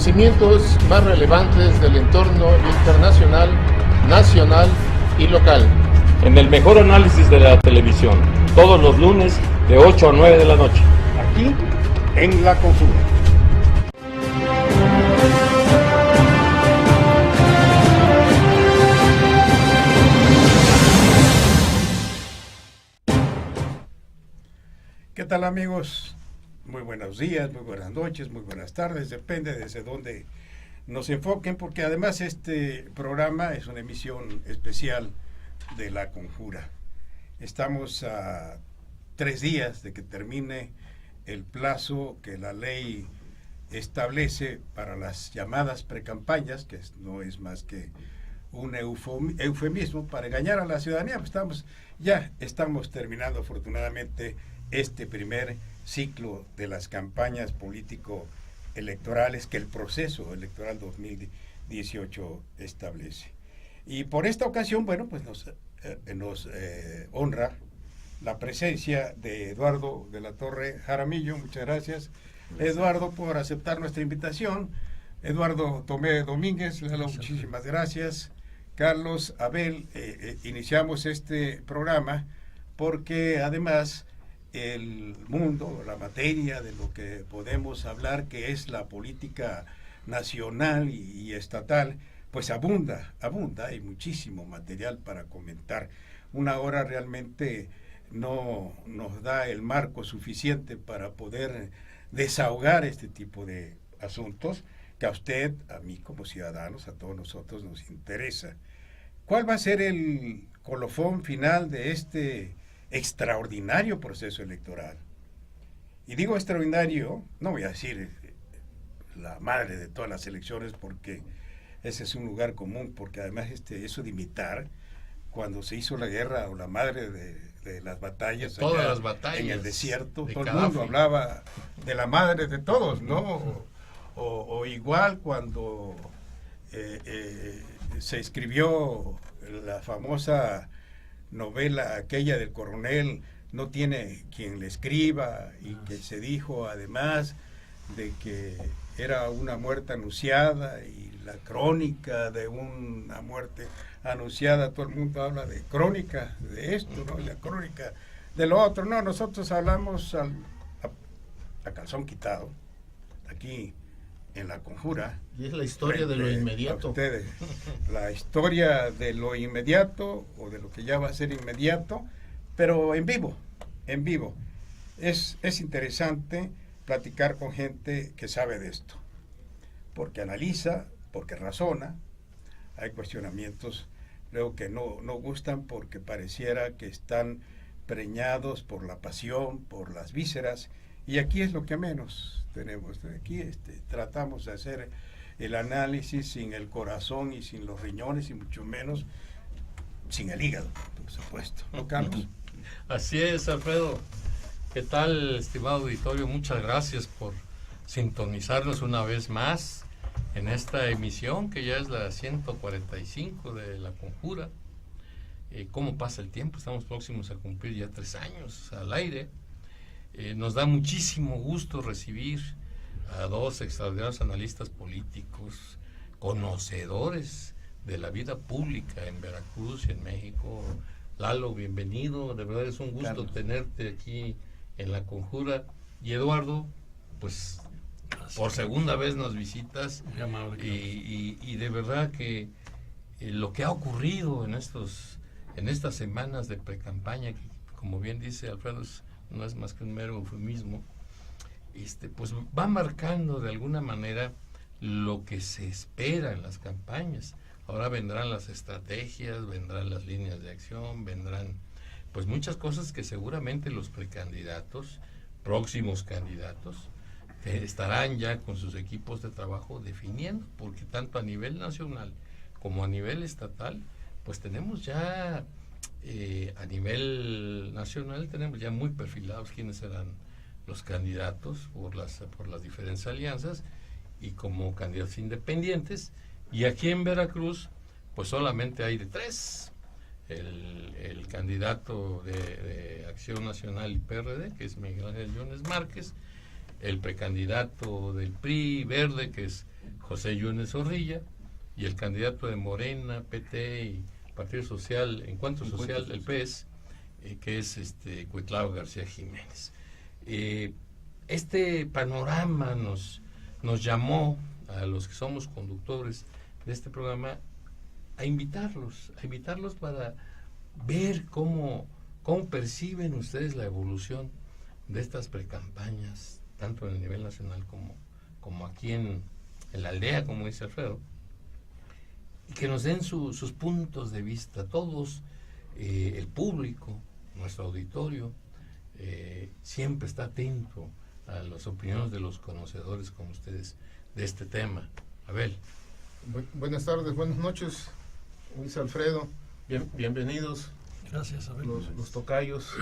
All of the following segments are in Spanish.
acontecimientos más relevantes del entorno internacional, nacional y local. En el mejor análisis de la televisión, todos los lunes de 8 a 9 de la noche. Aquí, en La Conjura. ¿Qué tal, amigos? Muy buenos días, muy buenas noches, muy buenas tardes, depende desde dónde nos enfoquen, porque además este programa es una emisión especial de La Conjura. Estamos a 3 días de que termine el plazo que la ley establece para las llamadas precampañas, que no es más que un eufemismo para engañar a la ciudadanía. Pues estamos terminando afortunadamente este primer ciclo de las campañas político-electorales que el proceso electoral 2018 establece. Y por esta ocasión, bueno, pues nos honra la presencia de Eduardo de la Torre Jaramillo. Muchas gracias, Eduardo, por aceptar nuestra invitación. Eduardo Tomé Domínguez, muchísimas gracias. Carlos, Abel, iniciamos este programa porque además el mundo, la materia de lo que podemos hablar, que es la política nacional y estatal, pues abunda, hay muchísimo material para comentar. Una hora realmente no nos da el marco suficiente para poder desahogar este tipo de asuntos que a usted, a mí como ciudadanos, a todos nosotros nos interesa. ¿Cuál va a ser el colofón final de este extraordinario proceso electoral? Y digo extraordinario, no voy a decir la madre de todas las elecciones, porque ese es un lugar común, porque además eso de imitar, cuando se hizo la guerra o la madre de las batallas, de todas las batallas en el desierto, todo Gaddafi. El mundo hablaba de la madre de todos, ¿no? O igual cuando se escribió la famosa novela aquella del coronel, no tiene quien le escriba, y que se dijo además de que era una muerte anunciada, y la crónica de una muerte anunciada, todo el mundo habla de crónica de esto, ¿no? Y la crónica de lo otro. No, nosotros hablamos a calzón quitado, aquí en La Conjura. Y es la historia de lo inmediato. Ustedes, la historia de lo inmediato, o de lo que ya va a ser inmediato, pero en vivo. Es interesante platicar con gente que sabe de esto, porque analiza, porque razona. Hay cuestionamientos luego que no gustan, porque pareciera que están preñados por la pasión, por las vísceras, y aquí es lo que menos tenemos. Aquí tratamos de hacer el análisis sin el corazón y sin los riñones, y mucho menos sin el hígado, por supuesto. ¿No, Carlos? Así es, Alfredo. ¿Qué tal, estimado auditorio? Muchas gracias por sintonizarnos una vez más en esta emisión, que ya es la 145 de La Conjura. ¿Cómo pasa el tiempo? Estamos próximos a cumplir ya 3 años al aire. Nos da muchísimo gusto recibir a 2 extraordinarios analistas políticos, conocedores de la vida pública en Veracruz y en México. Lalo, bienvenido, de verdad es un gusto, Carlos, tenerte aquí en La Conjura. Y Eduardo, pues por segunda vez nos visitas, y de verdad que lo que ha ocurrido en estas semanas de precampaña, que como bien dice Alfredo, no es más que un mero eufemismo, pues va marcando de alguna manera lo que se espera en las campañas. Ahora vendrán las estrategias, vendrán las líneas de acción, vendrán pues muchas cosas que seguramente los precandidatos, próximos candidatos, estarán ya con sus equipos de trabajo definiendo, porque tanto a nivel nacional como a nivel estatal, pues tenemos ya, a nivel nacional tenemos ya muy perfilados quiénes serán los candidatos por las diferentes alianzas, y como candidatos independientes. Y aquí en Veracruz, pues solamente hay de 3. El candidato de Acción Nacional y PRD, que es Miguel Ángel Yunes Márquez, el precandidato del PRI Verde, que es José Yunes Zorrilla, y el candidato de Morena, PT y Partido Social, Encuentro Social, el PES, que es Cuitlao García Jiménez. Este panorama nos llamó a los que somos conductores de este programa a invitarlos para ver cómo perciben ustedes la evolución de estas precampañas, tanto en el nivel nacional como aquí en la aldea, como dice Alfredo, y que nos den sus puntos de vista, todos, el público, nuestro auditorio, siempre está atento a las opiniones de los conocedores como ustedes de este tema. Abel. Buenas tardes, buenas noches, Luis Alfredo. Bienvenidos. Gracias, Abel. Los tocayos.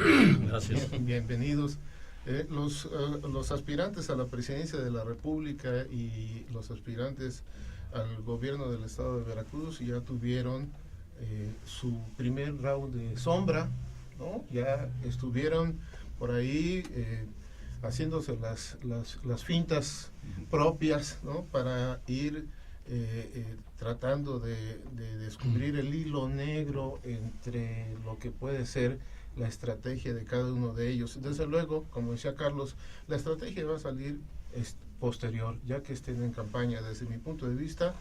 Gracias. Bienvenidos. Los aspirantes a la presidencia de la República y los aspirantes al gobierno del estado de Veracruz ya tuvieron su primer round de sombra, ¿no? Ya estuvieron por ahí haciéndose las fintas propias, ¿no? Para ir tratando de descubrir el hilo negro entre lo que puede ser la estrategia de cada uno de ellos. Desde luego, como decía Carlos, la estrategia va a salir posterior, ya que estén en campaña. Desde mi punto de vista,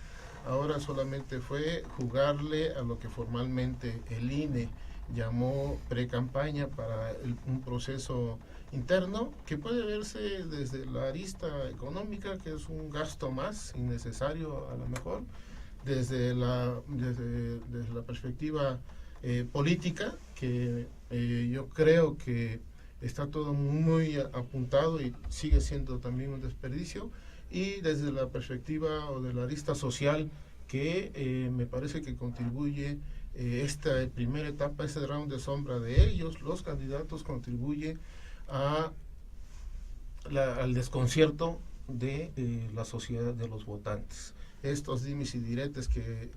ahora solamente fue jugarle a lo que formalmente el INE llamó pre-campaña para un proceso interno que puede verse desde la arista económica, que es un gasto más innecesario a lo mejor, desde la perspectiva política, que yo creo que está todo muy apuntado y sigue siendo también un desperdicio, y desde la perspectiva o de la arista social, que me parece que contribuye esta primera etapa, este round de sombra de ellos, los candidatos, contribuye al desconcierto de la sociedad, de los votantes. Estos dimes y diretes que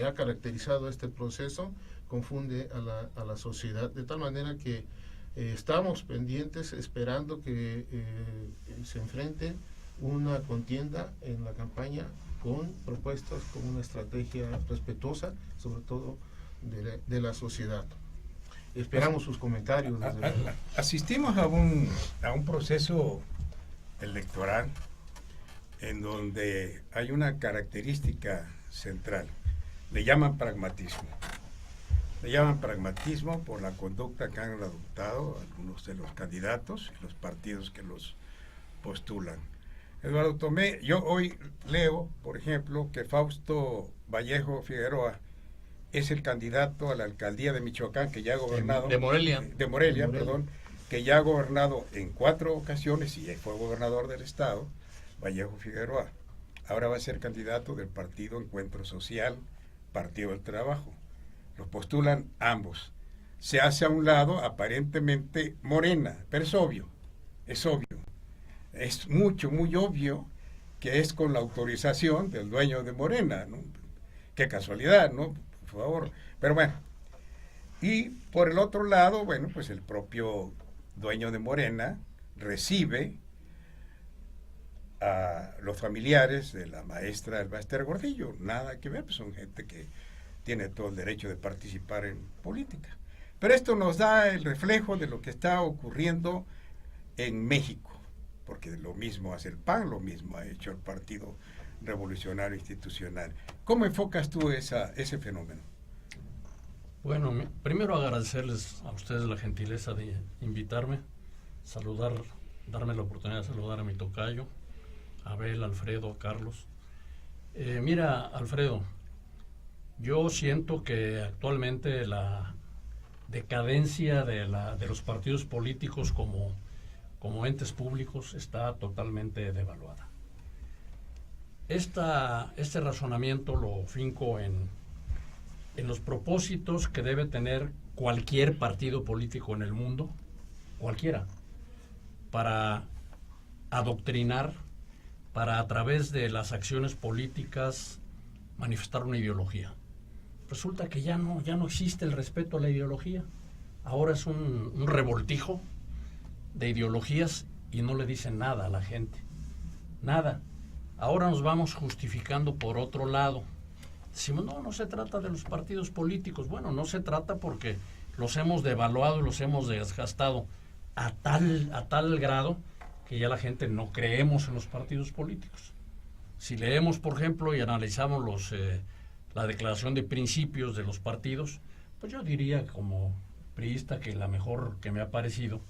ha caracterizado este proceso confunde a la sociedad, de tal manera que estamos pendientes, esperando que se enfrente una contienda en la campaña con propuestas, con una estrategia respetuosa, sobre todo de la sociedad. Esperamos sus comentarios. Asistimos a un proceso electoral en donde hay una característica central. Le llaman pragmatismo. Le llaman pragmatismo por la conducta que han adoptado algunos de los candidatos y los partidos que los postulan. Eduardo Tomé, yo hoy leo, por ejemplo, que Fausto Vallejo Figueroa es el candidato a la alcaldía de Michoacán, que ya ha gobernado... De Morelia. De Morelia, perdón, que ya ha gobernado en 4 ocasiones y fue gobernador del estado, Vallejo Figueroa. Ahora va a ser candidato del partido Encuentro Social, Partido del Trabajo. Los postulan ambos. Se hace a un lado, aparentemente, Morena, pero es obvio. Es muy obvio que es con la autorización del dueño de Morena, ¿no? Qué casualidad, ¿no? Por favor. Pero bueno. Y por el otro lado, bueno, pues el propio dueño de Morena recibe a los familiares de la maestra Elba Ester Gordillo. Nada que ver, pues son gente que tiene todo el derecho de participar en política. Pero esto nos da el reflejo de lo que está ocurriendo en México, porque lo mismo hace el PAN, lo mismo ha hecho el Partido Revolucionario Institucional. ¿Cómo enfocas tú ese fenómeno? Bueno, primero agradecerles a ustedes la gentileza de invitarme, darme la oportunidad de saludar a mi tocayo, a Abel, Alfredo, Carlos. Mira, Alfredo, yo siento que actualmente la decadencia de los partidos políticos como entes públicos está totalmente devaluada. Este razonamiento lo finco en los propósitos que debe tener cualquier partido político en el mundo, cualquiera, para adoctrinar, para a través de las acciones políticas manifestar una ideología. Resulta que ya no existe el respeto a la ideología. Ahora es un revoltijo de ideologías y no le dicen nada a la gente. Nada. Ahora nos vamos justificando por otro lado. Decimos, no se trata de los partidos políticos. Bueno, no se trata porque los hemos devaluado y los hemos desgastado a tal grado que ya la gente no creemos en los partidos políticos. Si leemos, por ejemplo, y analizamos la declaración de principios de los partidos, pues yo diría como priista que la mejor que me ha parecido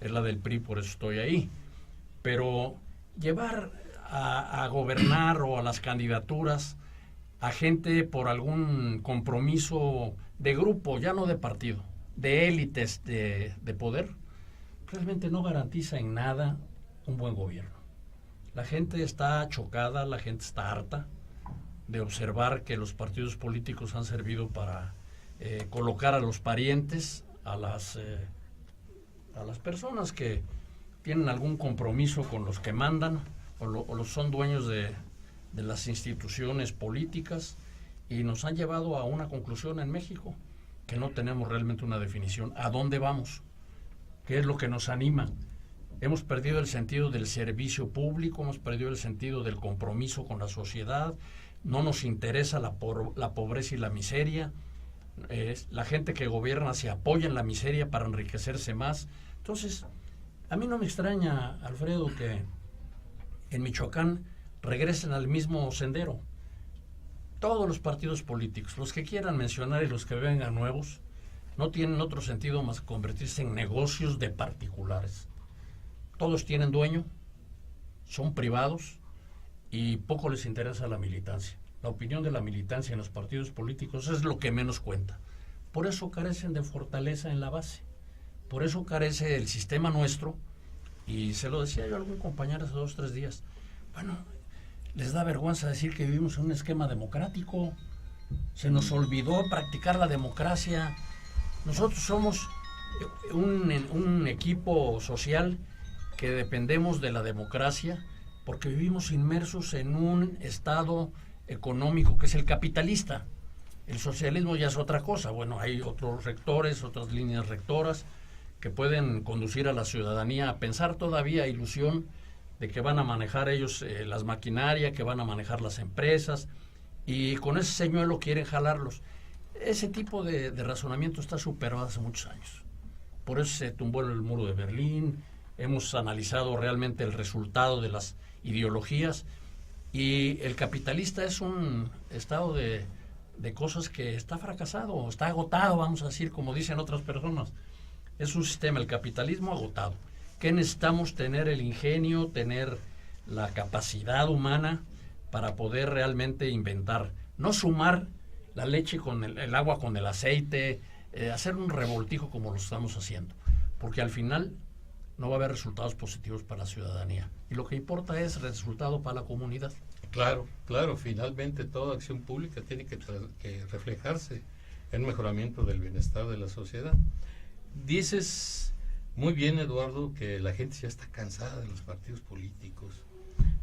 es la del PRI, por eso estoy ahí. Pero llevar a gobernar o a las candidaturas a gente por algún compromiso de grupo, ya no de partido, de élites de poder, realmente no garantiza en nada un buen gobierno. La gente está chocada, la gente está harta de observar que los partidos políticos han servido para colocar a los parientes, a las personas que tienen algún compromiso con los que mandan o son dueños de las instituciones políticas, y nos han llevado a una conclusión en México, que no tenemos realmente una definición. ¿A dónde vamos? ¿Qué es lo que nos anima? Hemos perdido el sentido del servicio público, hemos perdido el sentido del compromiso con la sociedad, no nos interesa la pobreza y la miseria. La gente que gobierna se apoya en la miseria para enriquecerse más. Entonces, a mí no me extraña, Alfredo, que en Michoacán regresen al mismo sendero. Todos los partidos políticos, los que quieran mencionar y los que vengan nuevos, no tienen otro sentido más que convertirse en negocios de particulares. Todos tienen dueño, son privados y poco les interesa la militancia. La opinión de la militancia en los partidos políticos es lo que menos cuenta. Por eso carecen de fortaleza en la base. Por eso carece el sistema nuestro, y se lo decía yo a algún compañero hace 2 o 3 días. Bueno, les da vergüenza decir que vivimos en un esquema democrático. Se nos olvidó practicar la democracia. Nosotros somos un equipo social que dependemos de la democracia porque vivimos inmersos en un estado económico que es el capitalista. El socialismo ya es otra cosa. Bueno, hay otros rectores, otras líneas rectoras que pueden conducir a la ciudadanía a pensar todavía ilusión de que van a manejar ellos las maquinarias, que van a manejar las empresas, y con ese señuelo quieren jalarlos. Ese tipo de razonamiento está superado hace muchos años. Por eso se tumbó el muro de Berlín. Hemos analizado realmente el resultado de las ideologías, y el capitalista es un estado de cosas que está fracasado, está agotado, vamos a decir, como dicen otras personas. Es un sistema, el capitalismo, agotado. ¿Qué necesitamos? Tener el ingenio, tener la capacidad humana para poder realmente inventar. No sumar la leche con el agua con el aceite, hacer un revoltijo como lo estamos haciendo. Porque al final no va a haber resultados positivos para la ciudadanía. Y lo que importa es el resultado para la comunidad. Claro, finalmente toda acción pública tiene que reflejarse en el mejoramiento del bienestar de la sociedad. Dices muy bien, Eduardo, que la gente ya está cansada de los partidos políticos.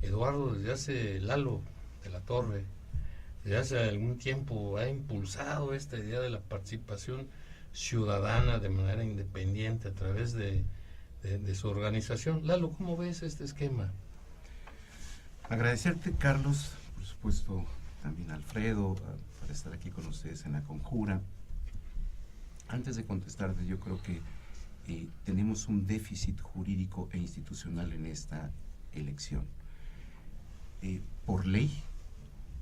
Eduardo, desde hace Lalo de la Torre, desde hace algún tiempo ha impulsado esta idea de la participación ciudadana de manera independiente a través de su organización. Lalo, ¿cómo ves este esquema? Agradecerte, Carlos, por supuesto, también a Alfredo, por estar aquí con ustedes en la conjura. Antes de contestarte, yo creo que tenemos un déficit jurídico e institucional en esta elección. Por ley,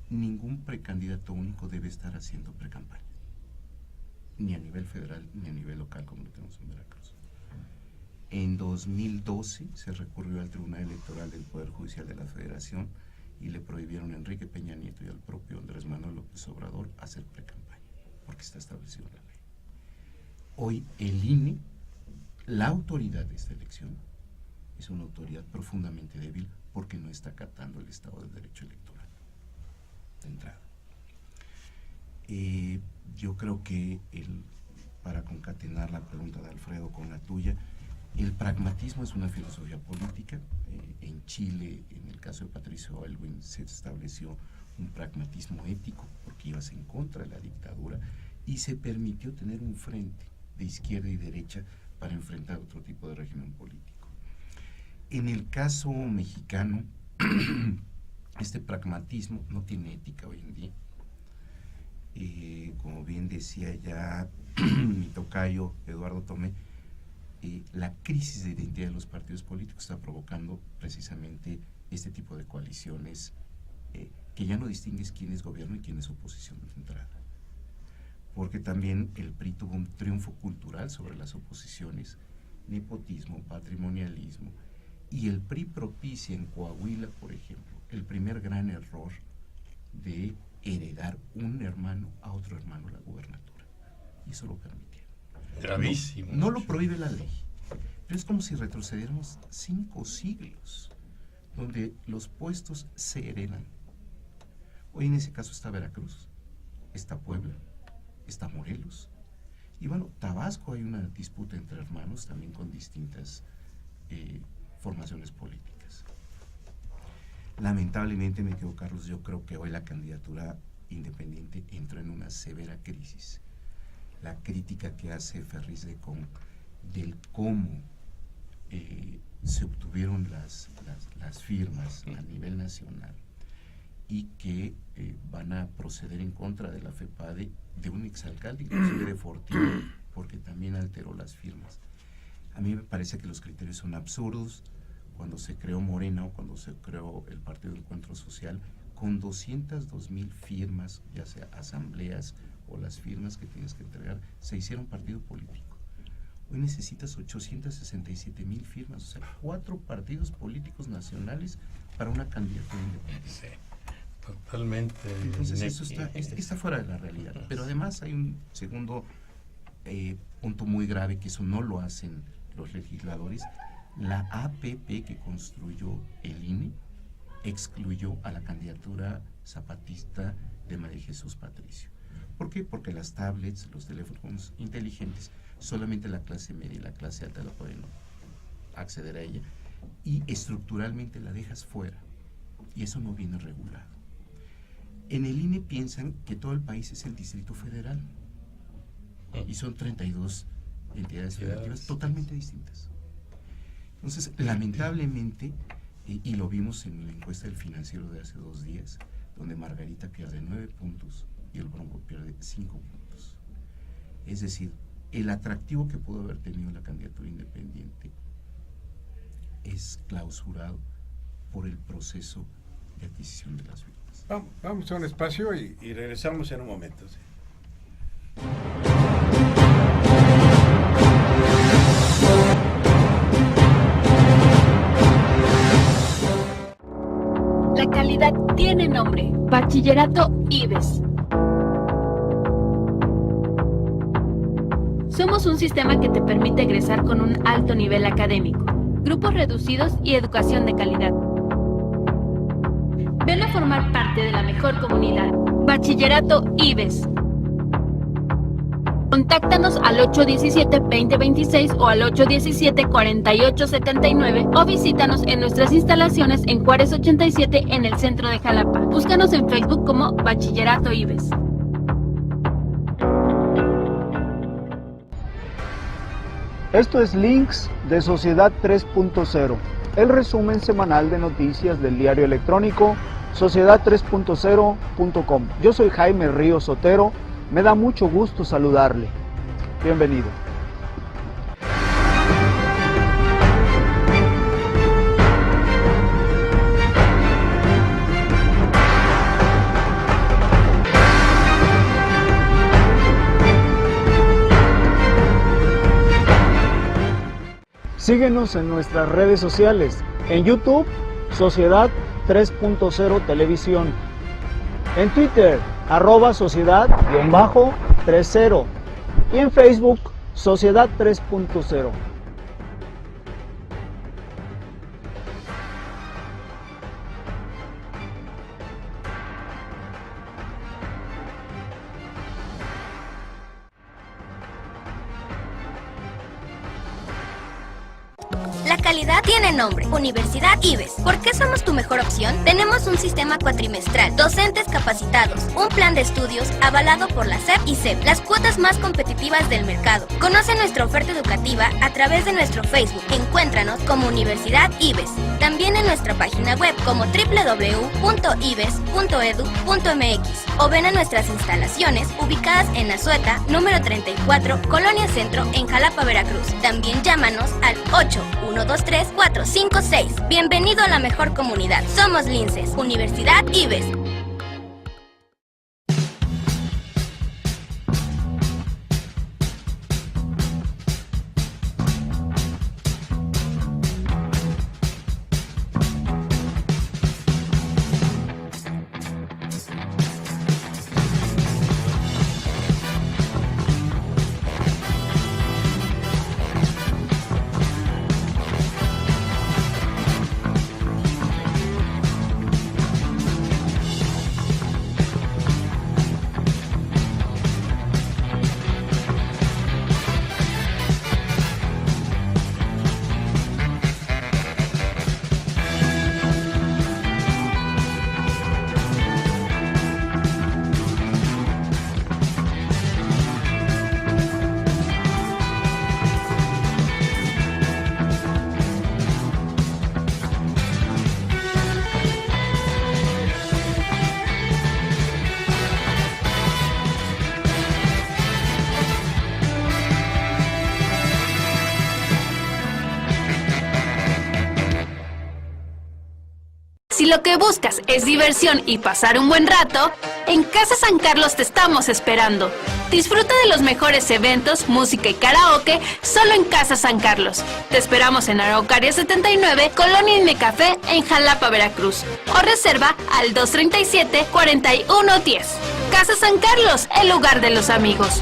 ningún precandidato único debe estar haciendo precampaña, ni a nivel federal ni a nivel local, como lo tenemos en Veracruz. En 2012 se recurrió al Tribunal Electoral del Poder Judicial de la Federación y le prohibieron a Enrique Peña Nieto y al propio Andrés Manuel López Obrador hacer precampaña, porque está establecido en la ley. Hoy el INE, la autoridad de esta elección, es una autoridad profundamente débil porque no está acatando el Estado del Derecho Electoral, de entrada. Yo creo que, para concatenar la pregunta de Alfredo con la tuya, el pragmatismo es una filosofía política. En Chile, en el caso de Patricio Aylwin, se estableció un pragmatismo ético porque ibas en contra de la dictadura y se permitió tener un frente de izquierda y derecha para enfrentar otro tipo de régimen político. En el caso mexicano, este pragmatismo no tiene ética hoy en día. Como bien decía ya mi tocayo Eduardo Tomé, la crisis de identidad de los partidos políticos está provocando precisamente este tipo de coaliciones que ya no distingues quién es gobierno y quién es oposición de entrada. Porque también el PRI tuvo un triunfo cultural sobre las oposiciones, nepotismo, patrimonialismo, y el PRI propicia en Coahuila, por ejemplo, el primer gran error de heredar un hermano a otro hermano la gubernatura, y eso lo permitieron. Gravísimo. No lo prohíbe la ley, pero es como si retrocediéramos 5 siglos, donde los puestos se heredan. Hoy en ese caso está Veracruz, está Puebla, está Morelos, y bueno, Tabasco hay una disputa entre hermanos también con distintas formaciones políticas. Lamentablemente, me quedo, Carlos, yo creo que hoy la candidatura independiente entró en una severa crisis. La crítica que hace Ferriz de Con del cómo se obtuvieron las firmas a nivel nacional y que van a proceder en contra de la FEPADE, de un exalcalde, inclusive de Fortín, porque también alteró las firmas. A mí me parece que los criterios son absurdos. Cuando se creó Morena o cuando se creó el Partido de Encuentro Social, con 202,000 firmas, ya sea asambleas o las firmas que tienes que entregar, se hicieron partido político. Hoy necesitas 867,000 firmas, o sea, 4 partidos políticos nacionales para una candidatura independiente. Sí, totalmente. Entonces eso está fuera de la realidad. Pero además hay un segundo punto muy grave, que eso no lo hacen los legisladores. La APP que construyó el INE excluyó a la candidatura zapatista de María Jesús Patricio. ¿Por qué? Porque las tablets, los teléfonos inteligentes, solamente la clase media y la clase alta la pueden acceder a ella, y estructuralmente la dejas fuera, y eso no viene regulado. En el INE piensan que todo el país es el Distrito Federal, y son 32 entidades federativas totalmente distintas. Entonces, lamentablemente, y lo vimos en la encuesta del Financiero de hace 2 días, donde Margarita pierde 9 puntos y el Bronco pierde 5 puntos. Es decir, el atractivo que pudo haber tenido la candidatura independiente es clausurado por el proceso de adquisición de las firmas. Vamos a un espacio y regresamos en un momento. ¿Sí? La calidad tiene nombre. Bachillerato IBES. Somos un sistema que te permite egresar con un alto nivel académico, grupos reducidos y educación de calidad. Ven a formar parte de la mejor comunidad. Bachillerato IBES. Contáctanos al 817-2026 o al 817-4879 o visítanos en nuestras instalaciones en Juárez 87 en el centro de Jalapa. Búscanos en Facebook como Bachillerato IBES. Esto es Links de Sociedad 3.0, el resumen semanal de noticias del diario electrónico sociedad3.0.com. Yo soy Jaime Ríos Sotero. Me da mucho gusto saludarle. Bienvenido. Síguenos en nuestras redes sociales. En YouTube, Sociedad 3.0 Televisión. En Twitter, @sociedad_30 y en Facebook Sociedad 3.0. La calidad tiene nombre, Universidad IBES. ¿Por qué somos tu mejor opción? Tenemos un sistema cuatrimestral, docentes capacitados, un plan de estudios avalado por la SEP y CEP, las cuotas más competitivas del mercado. Conoce nuestra oferta educativa a través de nuestro Facebook. Encuéntranos como Universidad IBES. También en nuestra página web como www.ibes.edu.mx o ven a nuestras instalaciones ubicadas en Azueta, número 34, Colonia Centro, en Jalapa, Veracruz. También llámanos al 8123-456. Bienvenido a la mejor comunidad. Somos Linces, Universidad IBES. Si lo que buscas es diversión y pasar un buen rato, en Casa San Carlos te estamos esperando. Disfruta de los mejores eventos, música y karaoke solo en Casa San Carlos. Te esperamos en Araucaria 79, Colonia Inmecafé, en Jalapa, Veracruz. O reserva al 237-4110. Casa San Carlos, el lugar de los amigos.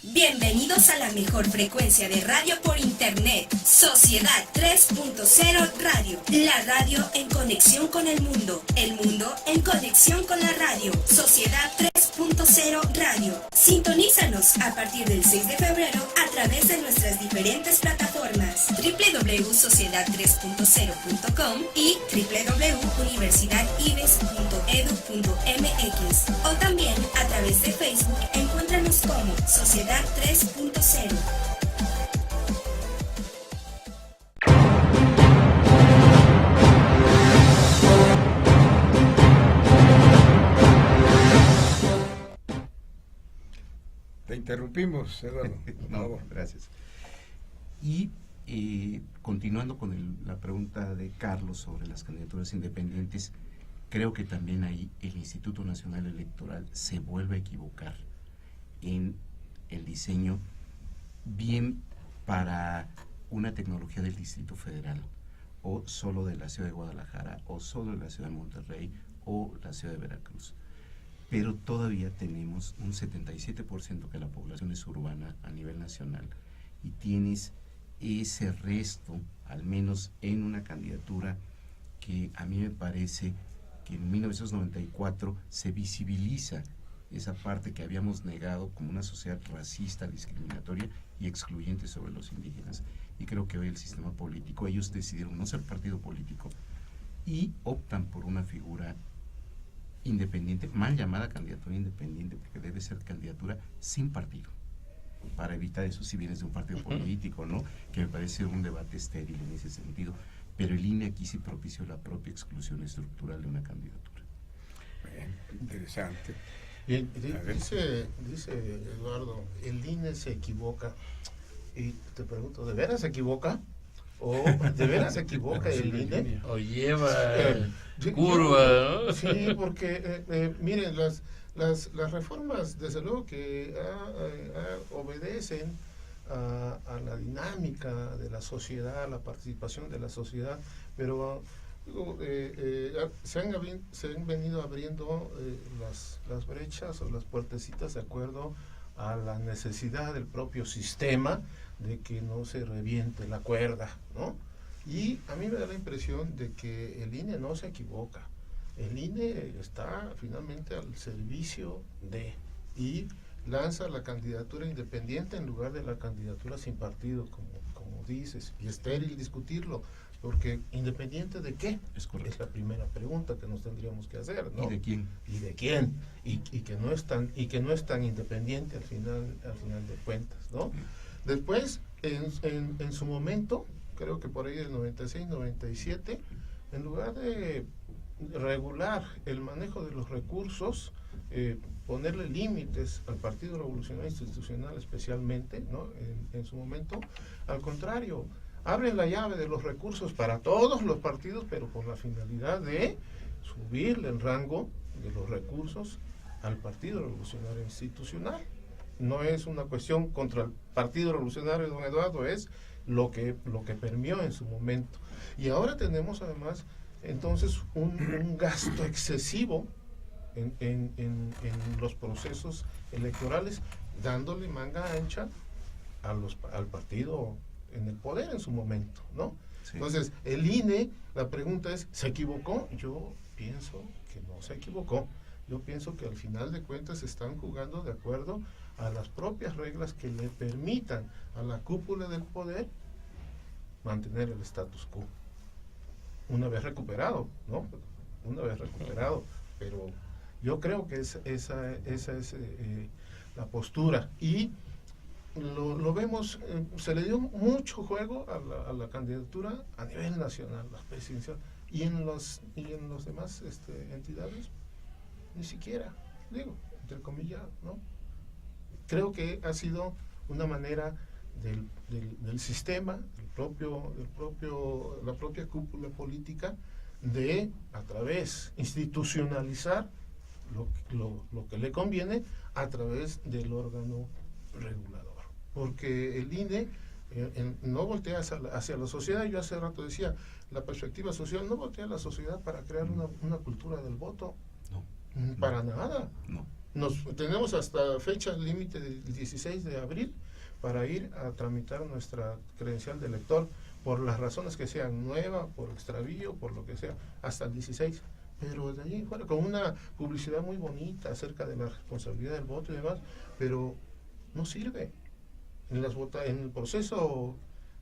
Bienvenidos a la mejor frecuencia de radio por internet, Sociedad 3.0 Radio, la radio en conexión con el mundo en conexión con la radio, Sociedad 3.0 Radio. Sintonízanos a partir del 6 de febrero a través de nuestras diferentes plataformas www.sociedad3.0.com y www.universidadibes.edu.mx o también a través de Facebook. Encuéntranos como Sociedad 3.0. Te interrumpimos, Eduardo. No, gracias. Y continuando con la pregunta de Carlos sobre las candidaturas independientes, creo que también ahí el Instituto Nacional Electoral se vuelve a equivocar en el diseño, bien para una tecnología del Distrito Federal, o solo de la ciudad de Guadalajara, o solo de la ciudad de Monterrey, o la ciudad de Veracruz. Pero todavía tenemos un 77% que la población es urbana a nivel nacional, y tienes ese resto, al menos en una candidatura que a mí me parece que en 1994 se visibiliza esa parte que habíamos negado como una sociedad racista, discriminatoria y excluyente sobre los indígenas. Y creo que hoy el sistema político, ellos decidieron no ser partido político y optan por una figura independiente, mal llamada candidatura independiente, porque debe ser candidatura sin partido, para evitar eso si vienes de un partido político, ¿no? Que me parece un debate estéril en ese sentido, pero el INE aquí sí propició la propia exclusión estructural de una candidatura. Bien, interesante. Dice Eduardo, el INE se equivoca. Y te pregunto, ¿de veras se equivoca? ¿O de veras se equivoca el INE? O lleva curva, ¿no? Sí, porque miren, las reformas, desde luego que obedecen a la dinámica de la sociedad, a la participación de la sociedad, pero se han venido abriendo las brechas o las puertecitas de acuerdo a la necesidad del propio sistema de que no se reviente la cuerda, ¿no? Y a mí me da la impresión de que el INE no se equivoca. El INE está finalmente al servicio de, y lanza la candidatura independiente en lugar de la candidatura sin partido, como dices, y estéril discutirlo, porque ¿independiente de qué? Es la primera pregunta que nos tendríamos que hacer, ¿no? ¿Y de quién? ¿Y de quién? Y que no es tan independiente al final de cuentas, ¿no? Después, en su momento, creo que por ahí del 96, 97, en lugar de regular el manejo de los recursos, ponerle límites al Partido Revolucionario Institucional especialmente, ¿no? En su momento, al contrario, abren la llave de los recursos para todos los partidos, pero con la finalidad de subirle el rango de los recursos al Partido Revolucionario Institucional. No es una cuestión contra el Partido Revolucionario, don Eduardo, es lo que permeó en su momento. Y ahora tenemos además entonces un gasto excesivo en los procesos electorales, dándole manga ancha al partido en el poder en su momento, ¿no? Sí. Entonces, el INE, la pregunta es, ¿se equivocó? Yo pienso que no se equivocó. Yo pienso que al final de cuentas están jugando de acuerdo a las propias reglas que le permitan a la cúpula del poder mantener el status quo. Una vez recuperado, ¿no? Una vez recuperado, pero yo creo que esa es la postura. Y lo vemos, se le dio mucho juego a la candidatura a nivel nacional, la presidencial, y en los demás entidades, ni siquiera, digo, entre comillas, ¿no? Creo que ha sido una manera del sistema, la propia cúpula política, de, a través, institucionalizar lo que le conviene a través del órgano regulador. Porque el INE no voltea hacia la sociedad. Yo hace rato decía, la perspectiva social no voltea a la sociedad para crear una cultura del voto. No. Para nada. No. Tenemos hasta fecha límite del 16 de abril para ir a tramitar nuestra credencial de elector, por las razones que sean, nueva, por extravío, por lo que sea, hasta el 16. Pero de allí fuera, con una publicidad muy bonita acerca de la responsabilidad del voto y demás, pero no sirve. En el proceso,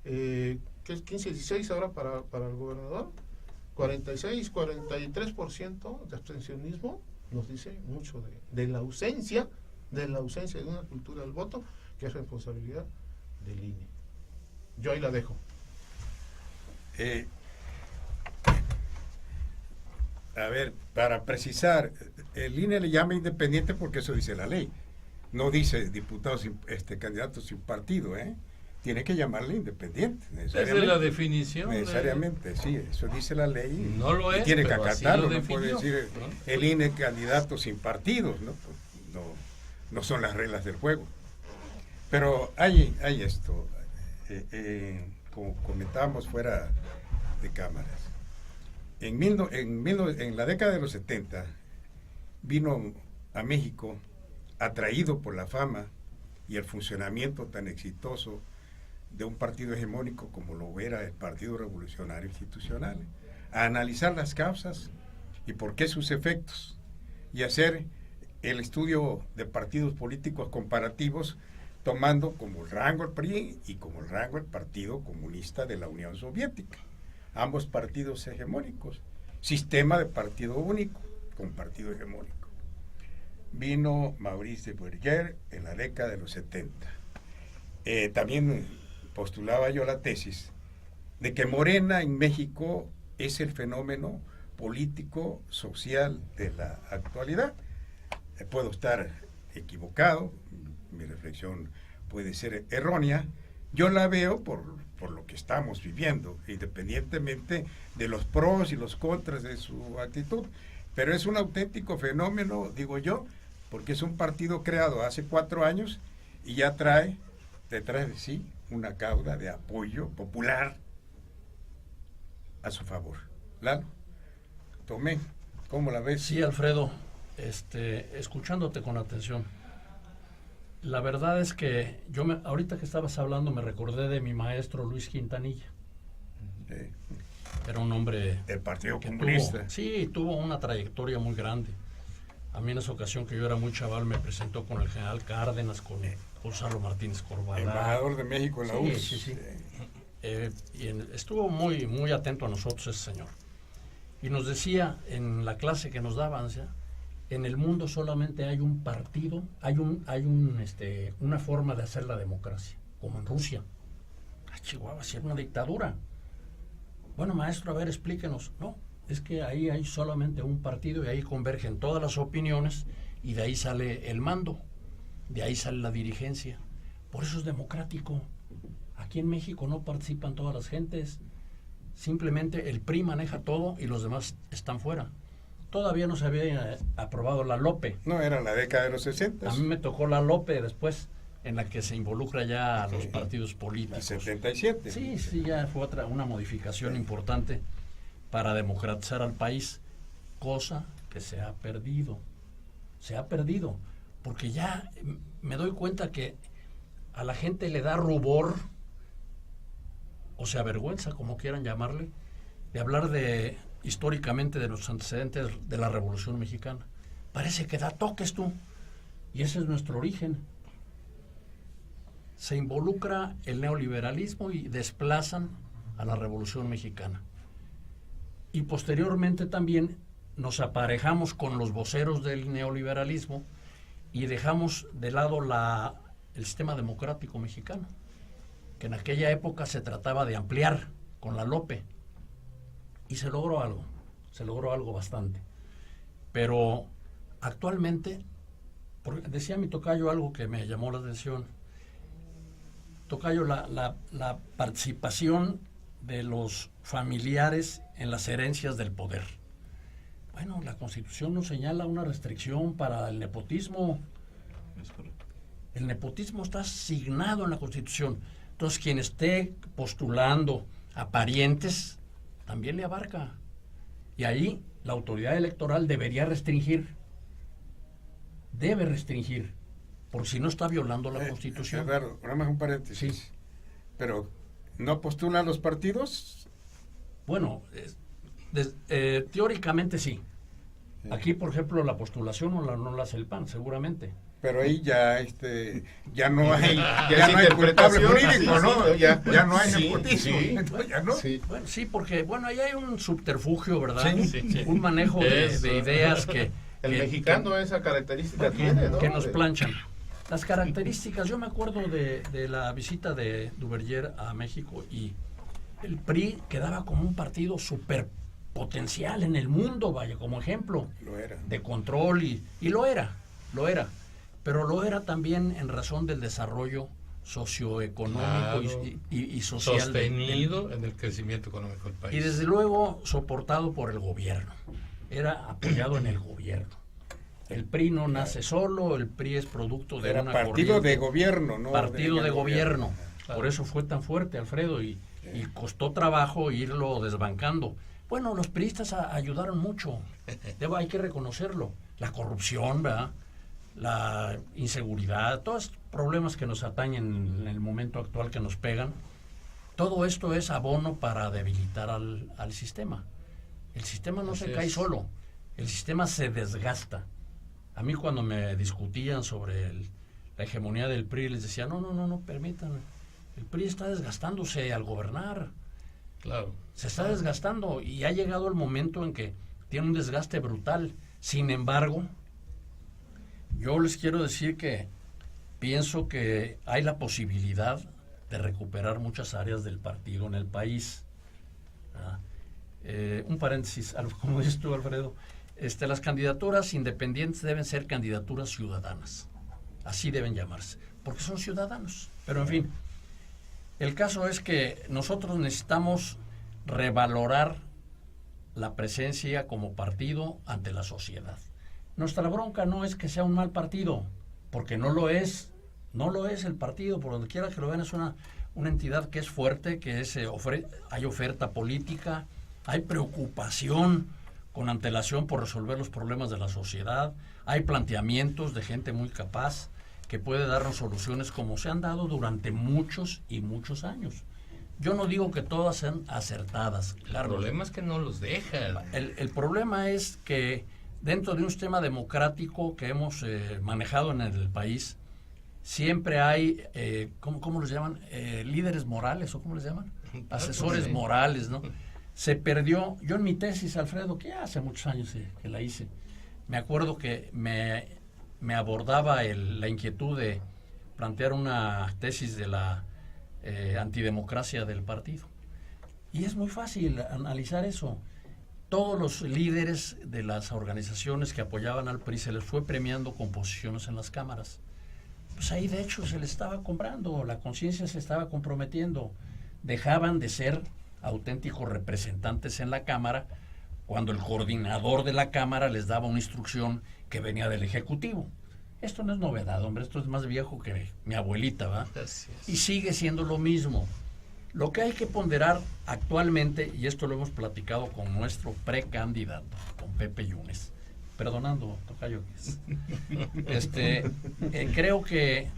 que es 15-16 ahora para el gobernador, 43% de abstencionismo, nos dice mucho de la ausencia de una cultura del voto, que es responsabilidad del INE. Yo ahí la dejo. A ver, para precisar, el INE le llama independiente porque eso dice la ley. No dice diputados, candidatos sin partido, ¿eh? Tiene que llamarle independiente. Esa es la definición. Necesariamente, sí, eso dice la ley. No lo es, tiene que pero acatarlo, así lo no puede decir, ¿no? El INE candidato sin partidos, ¿no? No son las reglas del juego. Pero hay esto, como comentábamos fuera de cámaras. En la década de los 70 vino a México, atraído por la fama y el funcionamiento tan exitoso de un partido hegemónico como lo era el Partido Revolucionario Institucional, a analizar las causas y por qué sus efectos, y hacer el estudio de partidos políticos comparativos, tomando como rango el PRI y como rango el Partido Comunista de la Unión Soviética, ambos partidos hegemónicos, sistema de partido único con partido hegemónico. Vino Maurice Berger en la década de los 70. También postulaba yo la tesis de que Morena en México es el fenómeno político, social de la actualidad. Puedo estar equivocado, mi reflexión puede ser errónea. Yo la veo por lo que estamos viviendo, independientemente de los pros y los contras de su actitud. Pero es un auténtico fenómeno, digo yo, porque es un partido creado hace 4 años y ya trae detrás de sí una cauda de apoyo popular a su favor. Lalo, Tomé, ¿cómo la ves? Sí, Alfredo, escuchándote con atención, La verdad es que ahorita que estabas hablando me recordé de mi maestro Luis Quintanilla. Era un hombre del Partido que Comunista. tuvo una trayectoria muy grande. A mí en esa ocasión que yo era muy chaval me presentó con el general Cárdenas, con Gonzalo Martínez Corbalán. Embajador de México en la URSS. Sí. Estuvo muy, muy atento a nosotros ese señor. Y nos decía en la clase que nos daba, en el mundo solamente hay un partido, hay una forma de hacer la democracia, como en Rusia. Chihuahua, si era una dictadura. Bueno, maestro, a ver, explíquenos. No, es que ahí hay solamente un partido y ahí convergen todas las opiniones y de ahí sale el mando, de ahí sale la dirigencia. Por eso es democrático. Aquí en México no participan todas las gentes, simplemente el PRI maneja todo y los demás están fuera. Todavía no se había aprobado la LOPE. No, era la década de los 60. A mí me tocó la LOPE después, en la que se involucra ya a los partidos políticos. En 77. Sí, ya fue una modificación importante para democratizar al país, cosa que se ha perdido. Se ha perdido, porque ya me doy cuenta que a la gente le da rubor, o se avergüenza, como quieran llamarle, de hablar históricamente de los antecedentes de la Revolución Mexicana. Parece que da toques tú, y ese es nuestro origen. Se involucra el neoliberalismo y desplazan a la Revolución Mexicana. Y posteriormente también nos aparejamos con los voceros del neoliberalismo y dejamos de lado el sistema democrático mexicano, que en aquella época se trataba de ampliar con la LOPE. Y se logró algo bastante. Pero actualmente, decía mi tocayo algo que me llamó la atención. Tocayo, la participación de los familiares en las herencias del poder. Bueno, la Constitución nos señala una restricción para el nepotismo. El nepotismo está asignado en la Constitución. Entonces, quien esté postulando a parientes, también le abarca. Y ahí la autoridad electoral debería restringir. Debe restringir. Por si no está violando la Constitución. Claro, nada más un paréntesis. Sí. Pero, ¿no postulan los partidos? Bueno, teóricamente sí. Aquí, por ejemplo, la postulación no la hace el PAN, seguramente. Pero ahí ya no hay culpable jurídico, ¿no? Ya no hay nepotismo. Ya no. Sí. Bueno, sí, porque ahí hay un subterfugio, ¿verdad? Sí. Un manejo de ideas que... El mexicano esa característica tiene, ¿no? Que nos planchan. Las características, yo me acuerdo de la visita de Duverger a México y el PRI quedaba como un partido superpotencial en el mundo, vaya, como ejemplo de control y lo era, pero lo era también en razón del desarrollo socioeconómico y social. Sostenido en el crecimiento económico del país. Y desde luego soportado por el gobierno, era apoyado en el gobierno. El PRI no nace solo, el PRI es producto de una partido de gobierno, ¿no? Partido de gobierno. Claro. Por eso fue tan fuerte, Alfredo, y costó trabajo irlo desbancando. Bueno, los priistas ayudaron mucho, hay que reconocerlo. La corrupción, ¿verdad? La inseguridad, todos los problemas que nos atañen en el momento actual que nos pegan, todo esto es abono para debilitar al sistema. El sistema no se cae solo, el sistema se desgasta. A mí cuando me discutían sobre la hegemonía del PRI, les decía, no, permítanme. El PRI está desgastándose al gobernar. Claro. Se está desgastando y ha llegado el momento en que tiene un desgaste brutal. Sin embargo, yo les quiero decir que pienso que hay la posibilidad de recuperar muchas áreas del partido en el país. Un paréntesis, como dices tú, Alfredo. Las candidaturas independientes deben ser candidaturas ciudadanas. Así deben llamarse, porque son ciudadanos. Pero en fin, el caso es que nosotros necesitamos revalorar la presencia como partido ante la sociedad. Nuestra bronca no es que sea un mal partido, porque no lo es el partido, por donde quiera que lo vean, es una entidad que es fuerte, que hay oferta política, hay preocupación con antelación por resolver los problemas de la sociedad, hay planteamientos de gente muy capaz. que puede darnos soluciones como se han dado durante muchos y muchos años. Yo no digo que todas sean acertadas. Claro, el problema es que no los dejan. El problema es que dentro de un sistema democrático que hemos manejado en el país, siempre hay, ¿cómo los llaman? Líderes morales, ¿o cómo les llaman? Asesores morales, ¿no? Se perdió, yo en mi tesis, Alfredo, que ya hace muchos años que la hice, me acuerdo que me abordaba la inquietud de plantear una tesis de la antidemocracia del partido. Y es muy fácil analizar eso. Todos los líderes de las organizaciones que apoyaban al PRI se les fue premiando con posiciones en las cámaras. Pues ahí de hecho se les estaba comprando, la conciencia se estaba comprometiendo. Dejaban de ser auténticos representantes en la Cámara cuando el coordinador de la Cámara les daba una instrucción que venía del Ejecutivo. Esto no es novedad, hombre, esto es más viejo que mi abuelita, ¿va? Y sigue siendo lo mismo. Lo que hay que ponderar actualmente, y esto lo hemos platicado con nuestro precandidato, con Pepe Yunes, perdonando, tocayo, creo que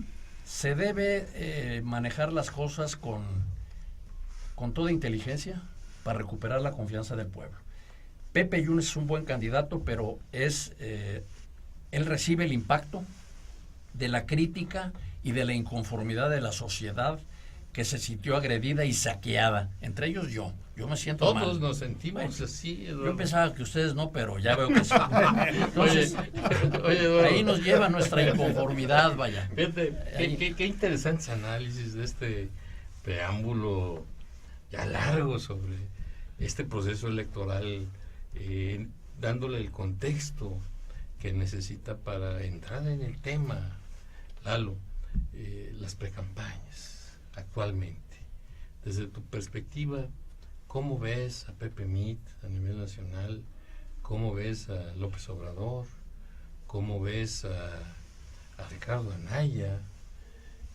se debe manejar las cosas con toda inteligencia para recuperar la confianza del pueblo. Pepe Yunes es un buen candidato, pero él recibe el impacto de la crítica y de la inconformidad de la sociedad que se sintió agredida y saqueada. Entre ellos yo me siento mal. Todos nos sentimos así, Eduardo. Yo pensaba que ustedes no, pero ya veo que sí. Entonces, oye, ahí nos lleva nuestra inconformidad, vaya. Fíjate, qué interesantes análisis de este preámbulo ya largo sobre este proceso electoral, dándole el contexto que necesita para entrar en el tema, Lalo, las precampañas actualmente. Desde tu perspectiva, ¿cómo ves a Pepe Mit a nivel nacional? ¿Cómo ves a López Obrador? ¿Cómo ves a Ricardo Anaya?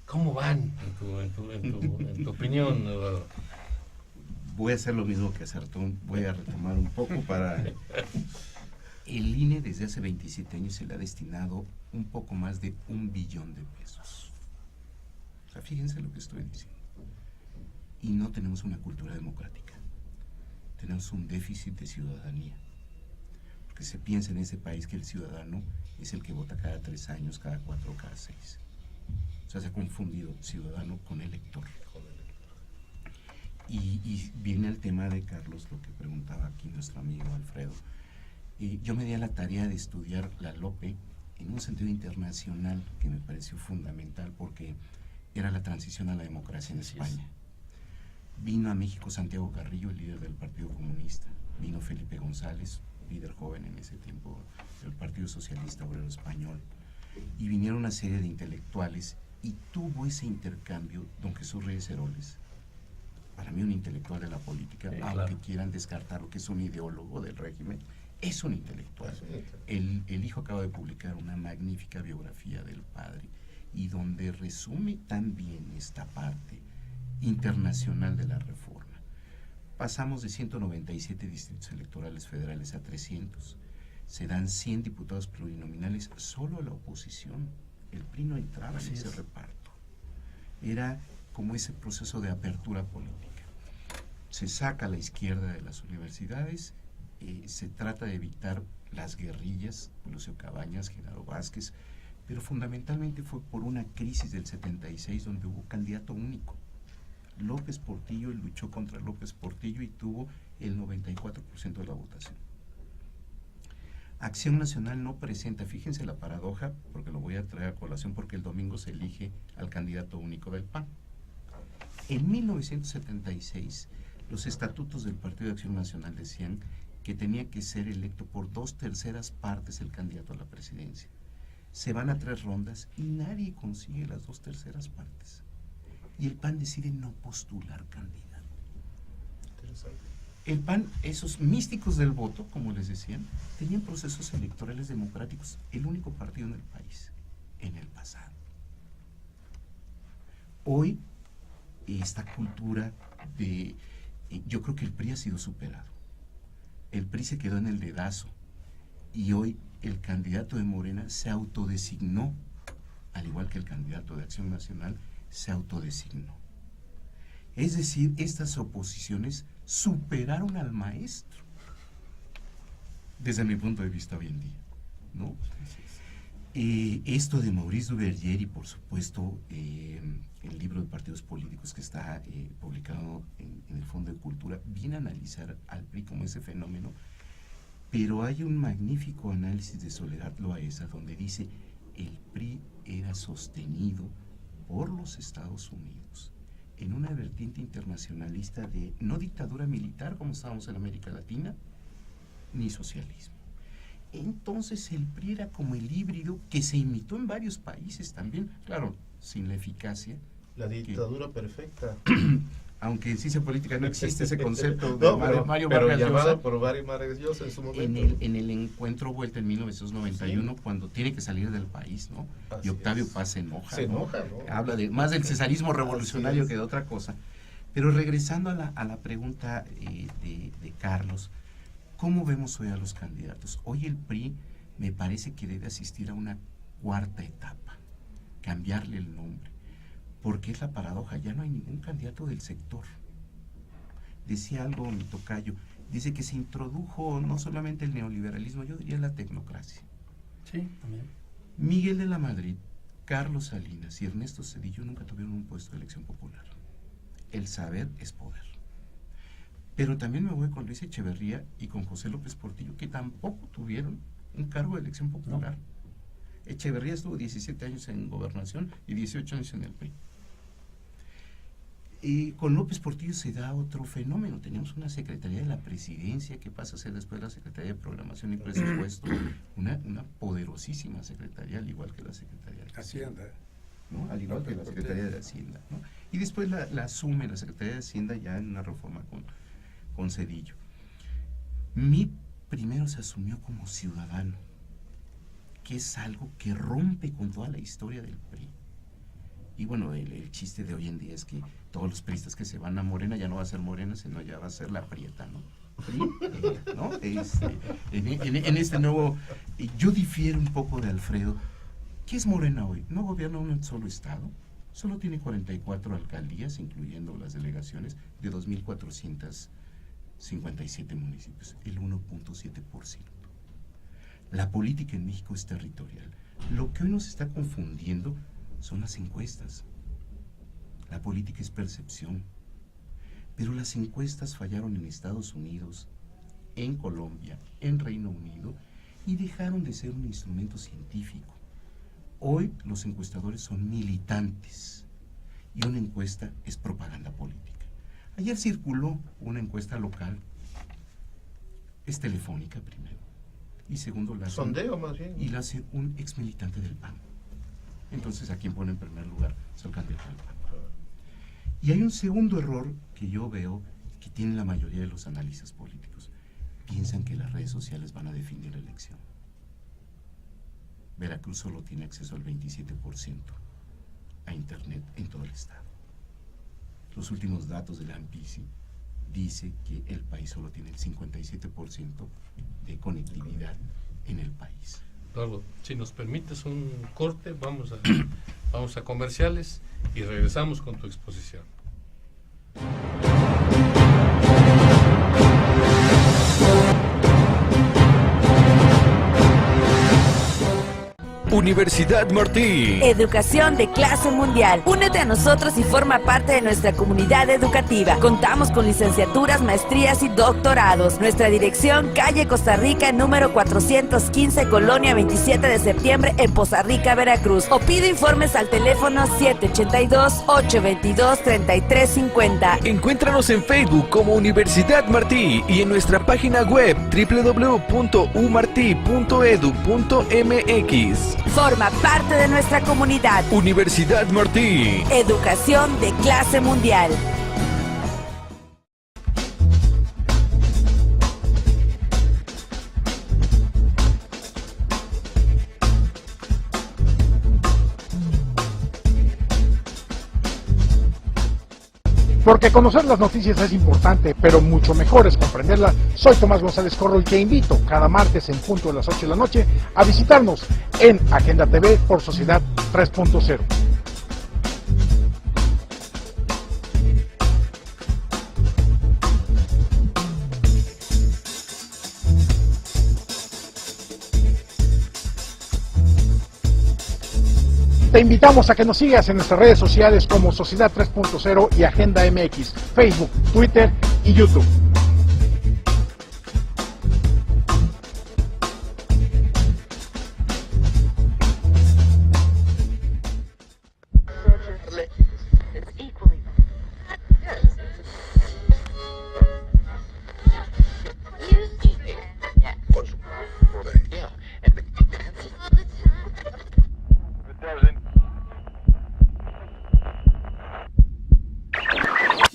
¿Cómo van en tu opinión, Eduardo? Voy a hacer lo mismo que Acertón, voy a retomar un poco para... El INE desde hace 27 años se le ha destinado un poco más de $1 billón de pesos. O sea, fíjense lo que estoy diciendo. Y no tenemos una cultura democrática. Tenemos un déficit de ciudadanía. Porque se piensa en ese país que el ciudadano es el que vota cada 3 años, cada 4, cada 6. O sea, se ha confundido ciudadano con elector. Y viene el tema de Carlos, lo que preguntaba aquí nuestro amigo Alfredo. Yo me di a la tarea de estudiar la LOPE en un sentido internacional que me pareció fundamental porque era la transición a la democracia en España. Vino a México Santiago Carrillo, el líder del Partido Comunista, vino Felipe González, líder joven en ese tiempo del Partido Socialista Obrero Español, y vinieron una serie de intelectuales y tuvo ese intercambio don Jesús Reyes Heroles, para mí un intelectual de la política, aunque quieran descartar lo que es un ideólogo del régimen, es un intelectual. El hijo acaba de publicar una magnífica biografía del padre y donde resume también esta parte internacional de la reforma. Pasamos de 197 distritos electorales federales a 300. Se dan 100 diputados plurinominales solo a la oposición. El PRI no entraba en ese reparto. Era como ese proceso de apertura política. Se saca a la izquierda de las universidades. Se trata de evitar las guerrillas, Lucio Cabañas, Genaro Vázquez, pero fundamentalmente fue por una crisis del 76 donde hubo candidato único. López Portillo luchó contra López Portillo y tuvo el 94% de la votación. Acción Nacional no presenta, fíjense la paradoja, porque lo voy a traer a colación porque el domingo se elige al candidato único del PAN. En 1976, los estatutos del Partido de Acción Nacional decían que tenía que ser electo por 2/3 partes el candidato a la presidencia. Se van a 3 rondas y nadie consigue las 2/3 partes. Y el PAN decide no postular candidato. Interesante. El PAN, esos místicos del voto, como les decían, tenían procesos electorales democráticos, el único partido en el país, en el pasado. Hoy, esta cultura de... yo creo que el PRI ha sido superado. El PRI se quedó en el dedazo y hoy el candidato de Morena se autodesignó al igual que el candidato de Acción Nacional, se autodesignó. Es decir, estas oposiciones superaron al maestro, desde mi punto de vista hoy en día, ¿no? Esto de Maurice Duverger y por supuesto el libro de partidos políticos que está publicado en el Fondo de Cultura viene a analizar al PRI como ese fenómeno, pero hay un magnífico análisis de Soledad Loaesa donde dice el PRI era sostenido por los Estados Unidos en una vertiente internacionalista de no dictadura militar como estábamos en América Latina, ni socialismo. Entonces el PRI era como el híbrido que se imitó en varios países también, claro, sin la eficacia. La dictadura perfecta. Aunque en ciencia política no existe ese concepto no, de Mario pero Vargas llamado Llosa. por Mario Vargas Llosa en su momento. En el encuentro vuelta en 1991, sí, cuando tiene que salir del país, ¿no? Así y Octavio es. Paz se enoja. Se ¿no? enoja, ¿no? Habla más del cesarismo revolucionario que de otra cosa. Pero regresando a la pregunta de Carlos, ¿cómo vemos hoy a los candidatos? Hoy el PRI me parece que debe asistir a una cuarta etapa, cambiarle el nombre, porque es la paradoja, ya no hay ningún candidato del sector. Decía algo mi tocayo, dice que se introdujo no solamente el neoliberalismo, yo diría la tecnocracia. Sí, también. Miguel de la Madrid, Carlos Salinas y Ernesto Zedillo nunca tuvieron un puesto de elección popular. El saber es poder. Pero también me voy con Luis Echeverría y con José López Portillo, que tampoco tuvieron un cargo de elección popular. No. Echeverría estuvo 17 años en gobernación y 18 años en el PRI. Y con López Portillo se da otro fenómeno. Teníamos una Secretaría de la Presidencia que pasa a ser después la Secretaría de Programación y Presupuesto, una poderosísima secretaría, al igual que la Secretaría de Hacienda, ¿no? Al igual que la Secretaría de Hacienda, ¿no? Y después la asume la Secretaría de Hacienda ya en una reforma con Zedillo. Mi primero se asumió como ciudadano, que es algo que rompe con toda la historia del PRI. Y bueno, el chiste de hoy en día es que todos los priistas que se van a Morena ya no va a ser Morena, sino ya va a ser la Prieta, ¿no? PRI, ¿no? En este nuevo... yo difiero un poco de Alfredo. ¿Qué es Morena hoy? No gobierna un solo estado, solo tiene 44 alcaldías, incluyendo las delegaciones, de 2.457 municipios, el 1.7%. La política en México es territorial. Lo que hoy nos está confundiendo son las encuestas. La política es percepción. Pero las encuestas fallaron en Estados Unidos, en Colombia, en Reino Unido, y dejaron de ser un instrumento científico. Hoy los encuestadores son militantes y una encuesta es propaganda política. Ayer circuló una encuesta local, es telefónica primero, y segundo la sondeo más bien, y la hace un ex militante del PAN. Entonces, ¿a quién pone en primer lugar? Es el candidato del PAN. Y hay un segundo error que yo veo que tiene la mayoría de los analistas políticos. Piensan que las redes sociales van a definir la elección. Veracruz solo tiene acceso al 27% a internet en todo el estado. Los últimos datos del ANPICI dice que el país solo tiene el 57% de conectividad en el país. Eduardo, si nos permites un corte, vamos a comerciales y regresamos con tu exposición. Universidad Martí. Educación de clase mundial. Únete a nosotros y forma parte de nuestra comunidad educativa. Contamos con licenciaturas, maestrías y doctorados. Nuestra dirección, calle Costa Rica, número 415, Colonia 27 de septiembre, en Poza Rica, Veracruz. O pide informes al teléfono 782-822-3350. Encuéntranos en Facebook como Universidad Martí y en nuestra página web www.umarti.edu.mx. Forma parte de nuestra comunidad. Universidad Martí. Educación de clase mundial. Porque conocer las noticias es importante, pero mucho mejor es comprenderlas. Soy Tomás González Corro y te invito cada martes en punto de las 8 de la noche a visitarnos en Agenda TV por Sociedad 3.0. Te invitamos a que nos sigas en nuestras redes sociales como Sociedad 3.0 y Agenda MX, Facebook, Twitter y YouTube.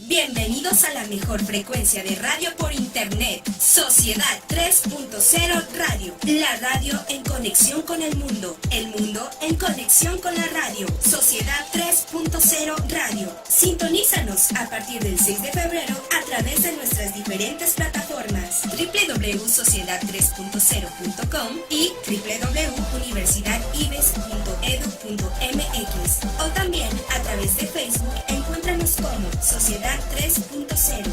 Bienvenidos a la mejor frecuencia de radio por internet, Sociedad 3.0 Radio, la radio en conexión con el mundo en conexión con la radio, Sociedad 3.0 Radio. Sintonízanos a partir del 6 de febrero a través de nuestras diferentes plataformas www.sociedad3.0.com y www.universidadibes.edu.mx o también a través de Facebook. Encuéntranos como Sociedad 3.0.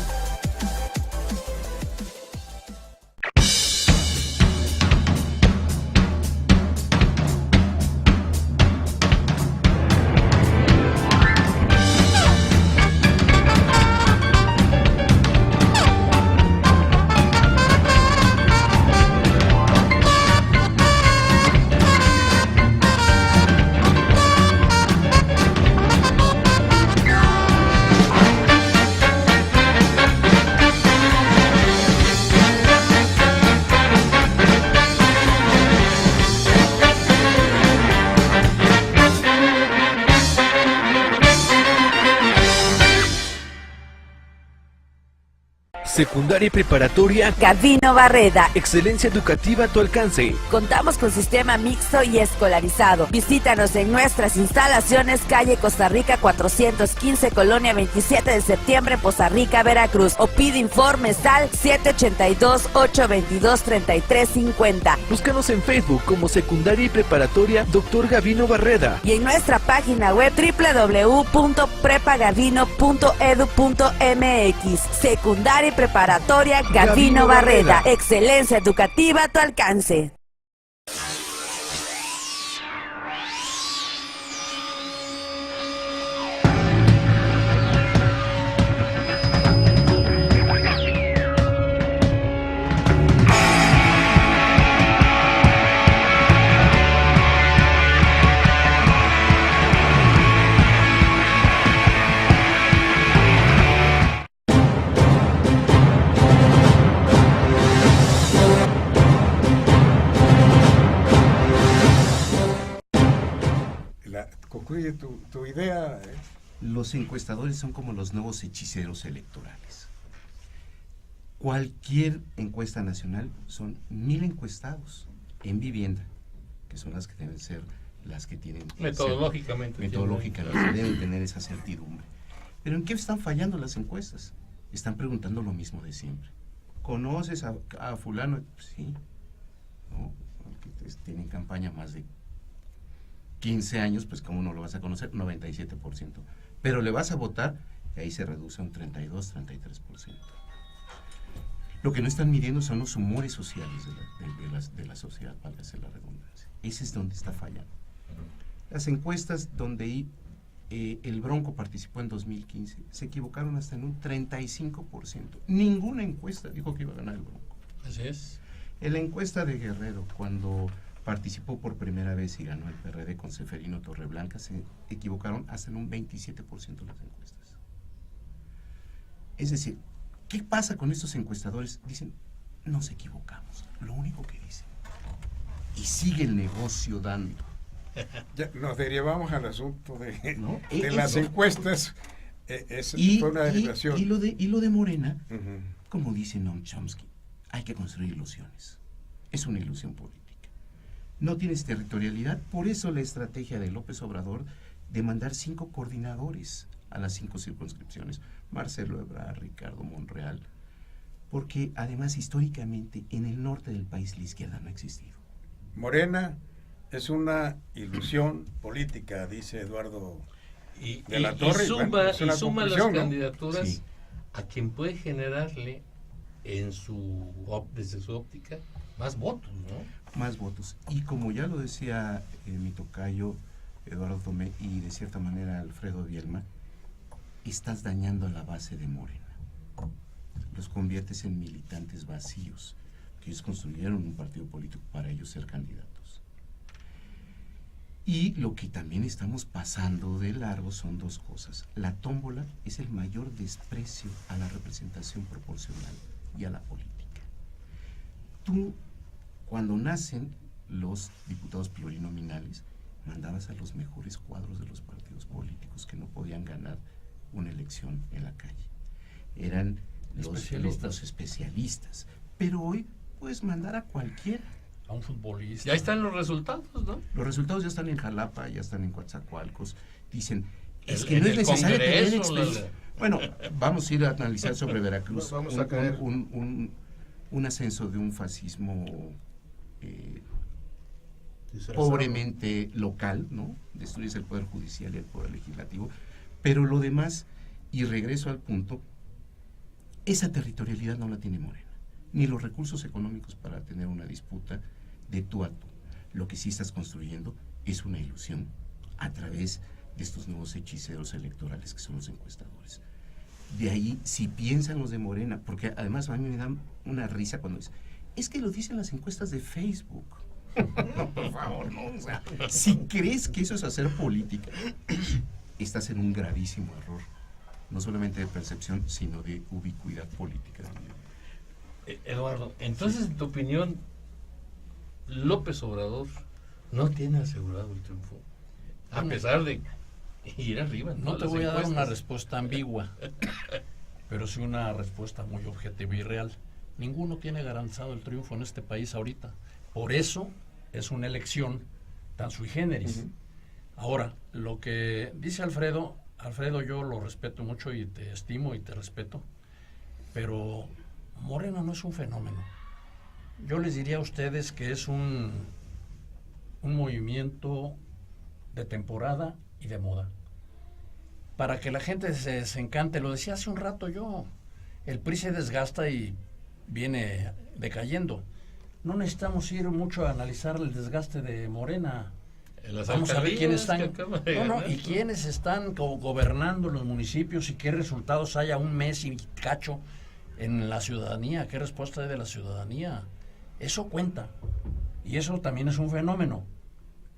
Secundaria y preparatoria Gavino Barreda. Excelencia educativa a tu alcance. Contamos con sistema mixto y escolarizado. Visítanos en nuestras instalaciones, calle Costa Rica 415, Colonia 27 de septiembre, Poza Rica, Veracruz. O pide informes al 782-822-3350. Búscanos en Facebook como Secundaria y Preparatoria Dr. Gavino Barreda. Y en nuestra página web www.prepagavino.edu.mx. Secundaria y Preparatoria Gavino Barreda. Excelencia educativa a tu alcance. Concluye tu idea. Los encuestadores son como los nuevos hechiceros electorales. Cualquier encuesta nacional son 1000 encuestados en vivienda, que son las que deben ser las que tienen metodológicamente deben tener esa certidumbre. Pero ¿en qué están fallando las encuestas? Están preguntando lo mismo de siempre. ¿Conoces a fulano? Sí. No, tienen campaña más de 15 años, pues ¿cómo no lo vas a conocer? 97%. Pero le vas a votar y ahí se reduce a un 32-33%. Lo que no están midiendo son los humores sociales de la sociedad, para hacer la redundancia. Ese es donde está fallando. Las encuestas donde el Bronco participó en 2015 se equivocaron hasta en un 35%. Ninguna encuesta dijo que iba a ganar el Bronco. Así es. En la encuesta de Guerrero, cuando participó por primera vez y ganó el PRD con Seferino Torreblanca, se equivocaron hasta en un 27% las encuestas. Es decir, ¿qué pasa con estos encuestadores? Dicen, nos equivocamos, lo único que dicen. Y sigue el negocio dando. Ya, nos derivamos al asunto de eso. Las encuestas. Fue una derivación. Y lo de Morena, como dice Noam Chomsky, hay que construir ilusiones. Es una ilusión política. No tienes territorialidad, por eso la estrategia de López Obrador de mandar 5 coordinadores a las 5 circunscripciones, Marcelo Ebrard, Ricardo Monreal, porque además históricamente en el norte del país la izquierda no ha existido. Morena es una ilusión política, dice Eduardo de la Torre. Y suma las candidaturas, Sí. a quien puede generarle desde su óptica más votos, ¿no? Más votos. Y como ya lo decía mi tocayo Eduardo Tomé y de cierta manera Alfredo Bielma, estás dañando a la base de Morena. Los conviertes en militantes vacíos, que ellos construyeron un partido político para ellos ser candidatos. Y lo que también estamos pasando de largo son dos cosas. La tómbola es el mayor desprecio a la representación proporcional y a la política. Tú, cuando nacen los diputados plurinominales, mandabas a los mejores cuadros de los partidos políticos que no podían ganar una elección en la calle. Eran los especialistas. Pero hoy puedes mandar a cualquiera. A un futbolista. Ya están los resultados, ¿no? Los resultados ya están en Jalapa, ya están en Coatzacoalcos. Dicen, es El- que no en es el necesario tener Congreso, experiencia. Bueno, vamos a ir a analizar sobre Veracruz Vamos a caer. un ascenso de un fascismo Disfrazado. pobremente local, ¿no? Destruyes el poder judicial y el poder legislativo, pero lo demás, y regreso al punto, esa territorialidad no la tiene Morena, ni los recursos económicos para tener una disputa de tú a tú. Lo que sí estás construyendo es una ilusión a través de estos nuevos hechiceros electorales que son los encuestadores. De ahí, si piensan los de Morena, porque además a mí me da una risa cuando dicen, es que lo dicen las encuestas de Facebook. No, por favor, no. O sea, si crees que eso es hacer política, estás en un gravísimo error, no solamente de percepción, sino de ubicuidad política. Eduardo, entonces, en tu opinión, López Obrador no tiene asegurado el triunfo, a pesar de ir arriba. en No todas te las voy a dar una encuestas. respuesta ambigua, pero sí una respuesta muy objetiva y real. Ninguno tiene garantizado el triunfo en este país ahorita. Por eso es una elección tan sui generis. Ahora, lo que dice Alfredo, yo lo respeto mucho y te estimo y te respeto, pero Morena no es un fenómeno. Yo les diría a ustedes que es un movimiento de temporada y de moda. Para que la gente se desencante, lo decía hace un rato yo, el PRI se desgasta y viene decayendo. No necesitamos ir mucho a analizar el desgaste de Morena. Vamos a ver quiénes están y quiénes están gobernando los municipios y qué resultados hay a un mes y cacho en la ciudadanía, qué respuesta hay de la ciudadanía. Eso cuenta. Y eso también es un fenómeno.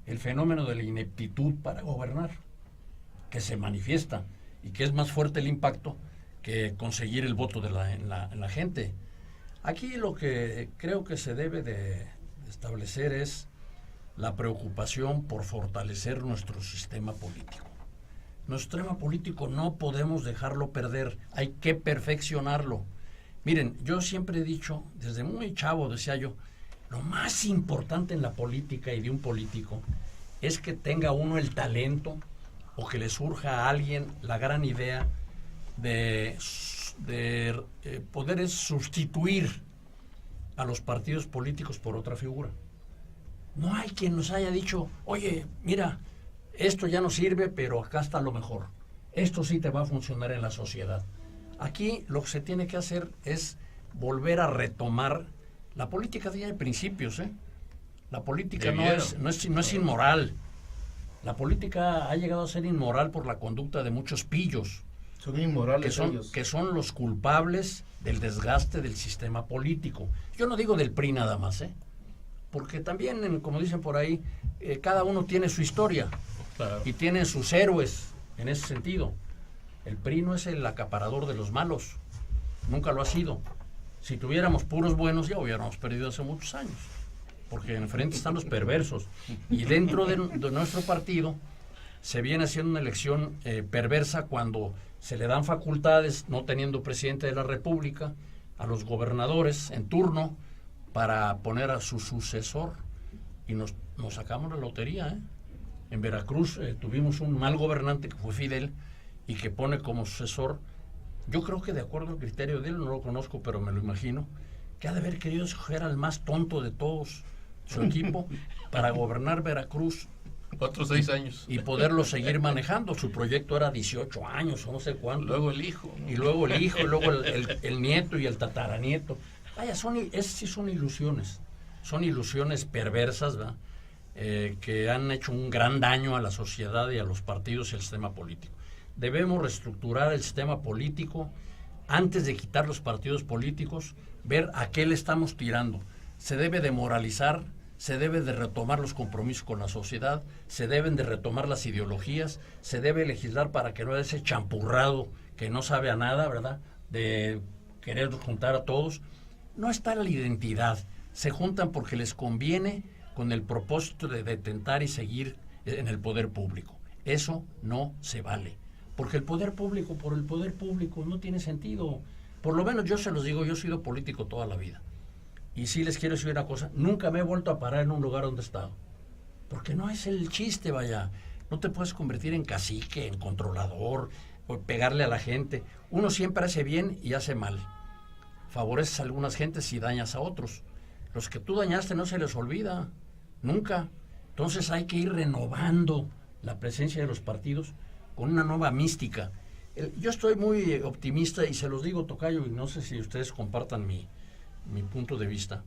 El fenómeno de la ineptitud para gobernar, que se manifiesta y que es más fuerte el impacto que conseguir el voto en la gente. Aquí lo que creo que se debe de establecer es la preocupación por fortalecer nuestro sistema político. Nuestro sistema político no podemos dejarlo perder, hay que perfeccionarlo. Miren, yo siempre he dicho, desde muy chavo decía yo, lo más importante en la política y de un político es que tenga uno el talento o que le surja a alguien la gran idea de poder sustituir a los partidos políticos por otra figura. No hay quien nos haya dicho, oye, mira, esto ya no sirve, pero acá está lo mejor. Esto sí te va a funcionar en la sociedad. Aquí lo que se tiene que hacer es volver a retomar. La política tiene principios, ¿eh? La política no es inmoral. La política ha llegado a ser inmoral por la conducta de muchos pillos. Son inmorales que son los culpables del desgaste del sistema político. Yo no digo del PRI nada más, porque también, como dicen por ahí, cada uno tiene su historia. Claro. Y tiene sus héroes en ese sentido. El PRI no es el acaparador de los malos, nunca lo ha sido. Si tuviéramos puros buenos ya hubiéramos perdido hace muchos años, porque enfrente están los perversos. Y dentro de nuestro partido se viene haciendo una elección perversa cuando se le dan facultades, no teniendo presidente de la República, a los gobernadores en turno para poner a su sucesor, y nos sacamos la lotería. En Veracruz tuvimos un mal gobernante que fue Fidel, y que pone como sucesor, yo creo que de acuerdo al criterio de él, no lo conozco, pero me lo imagino, que ha de haber querido escoger al más tonto de todos su equipo para gobernar Veracruz. Otros 6 años. Y poderlo seguir manejando. Su proyecto era 18 años o no sé cuánto. Luego el hijo. Y luego el hijo, y luego el nieto y el tataranieto. Vaya, esas sí son ilusiones. Son ilusiones perversas, ¿verdad? Que han hecho un gran daño a la sociedad y a los partidos y al sistema político. Debemos reestructurar el sistema político antes de quitar los partidos políticos, ver a qué le estamos tirando. Se debe de moralizar, se debe de retomar los compromisos con la sociedad, se deben de retomar las ideologías, se debe legislar para que no haya ese champurrado que no sabe a nada, ¿verdad?, de querer juntar a todos. No está la identidad, se juntan porque les conviene con el propósito de detentar y seguir en el poder público. Eso no se vale, porque el poder público por el poder público no tiene sentido. Por lo menos yo se los digo, yo he sido político toda la vida. Y sí les quiero decir una cosa, nunca me he vuelto a parar en un lugar donde he estado. Porque no es el chiste, vaya. No te puedes convertir en cacique, en controlador, o pegarle a la gente. Uno siempre hace bien y hace mal. Favoreces a algunas gentes y dañas a otros. Los que tú dañaste no se les olvida, nunca. Entonces hay que ir renovando la presencia de los partidos con una nueva mística. Yo estoy muy optimista y se los digo, tocayo, y no sé si ustedes compartan mi punto de vista.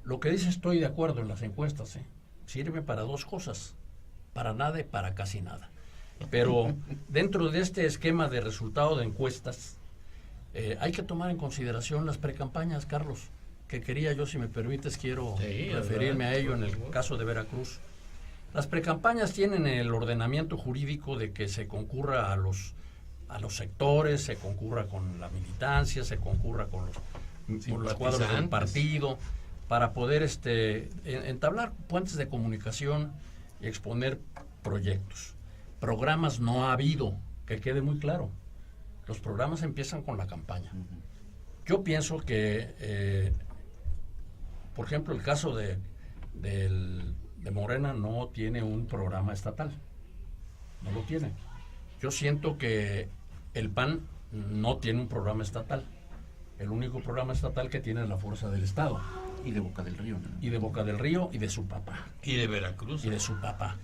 Lo que dice estoy de acuerdo en las encuestas, sirve para dos cosas, para nada y para casi nada. Pero dentro de este esquema de resultado de encuestas, hay que tomar en consideración las precampañas, Carlos, que quería yo, si me permites, quiero referirme a ello en el caso de Veracruz. Las precampañas tienen el ordenamiento jurídico de que se concurra a los sectores, se concurra con la militancia, se concurra con los cuadros del partido, para poder entablar puentes de comunicación y exponer proyectos. Programas no ha habido, que quede muy claro. Los programas empiezan con la campaña. Yo pienso que, por ejemplo, el caso de Morena no tiene un programa estatal. No lo tiene. Yo siento que el PAN no tiene un programa estatal. El único programa estatal que tiene es la fuerza del Estado. Y de Boca del Río, ¿no? Y de Boca del Río y de su papá. Y de Veracruz. Y de su papá.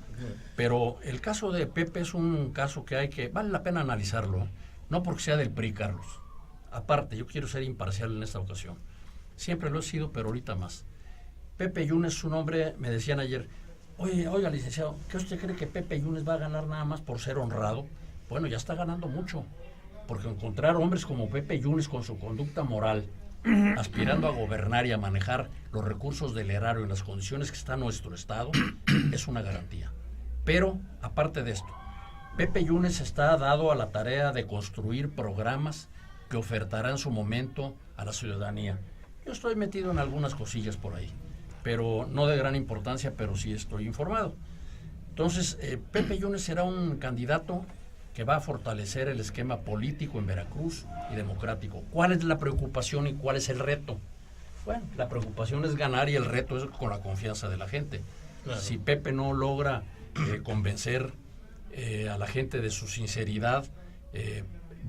Pero el caso de Pepe es un caso que vale la pena analizarlo. No porque sea del PRI, Carlos. Aparte, yo quiero ser imparcial en esta ocasión. Siempre lo he sido, pero ahorita más. Pepe Yunes, su nombre, me decían ayer, oiga, licenciado, ¿qué usted cree que Pepe Yunes va a ganar nada más por ser honrado? Bueno, ya está ganando mucho. Porque encontrar hombres como Pepe Yunes con su conducta moral, aspirando a gobernar y a manejar los recursos del erario en las condiciones que está nuestro Estado, es una garantía. Pero, aparte de esto, Pepe Yunes está dado a la tarea de construir programas que ofertará en su momento a la ciudadanía. Yo estoy metido en algunas cosillas por ahí, pero no de gran importancia, pero sí estoy informado. Entonces, Pepe Yunes será un candidato que va a fortalecer el esquema político en Veracruz y democrático. ¿Cuál es la preocupación y cuál es el reto? Bueno, la preocupación es ganar y el reto es con la confianza de la gente. Claro. Si Pepe no logra convencer a la gente de su sinceridad,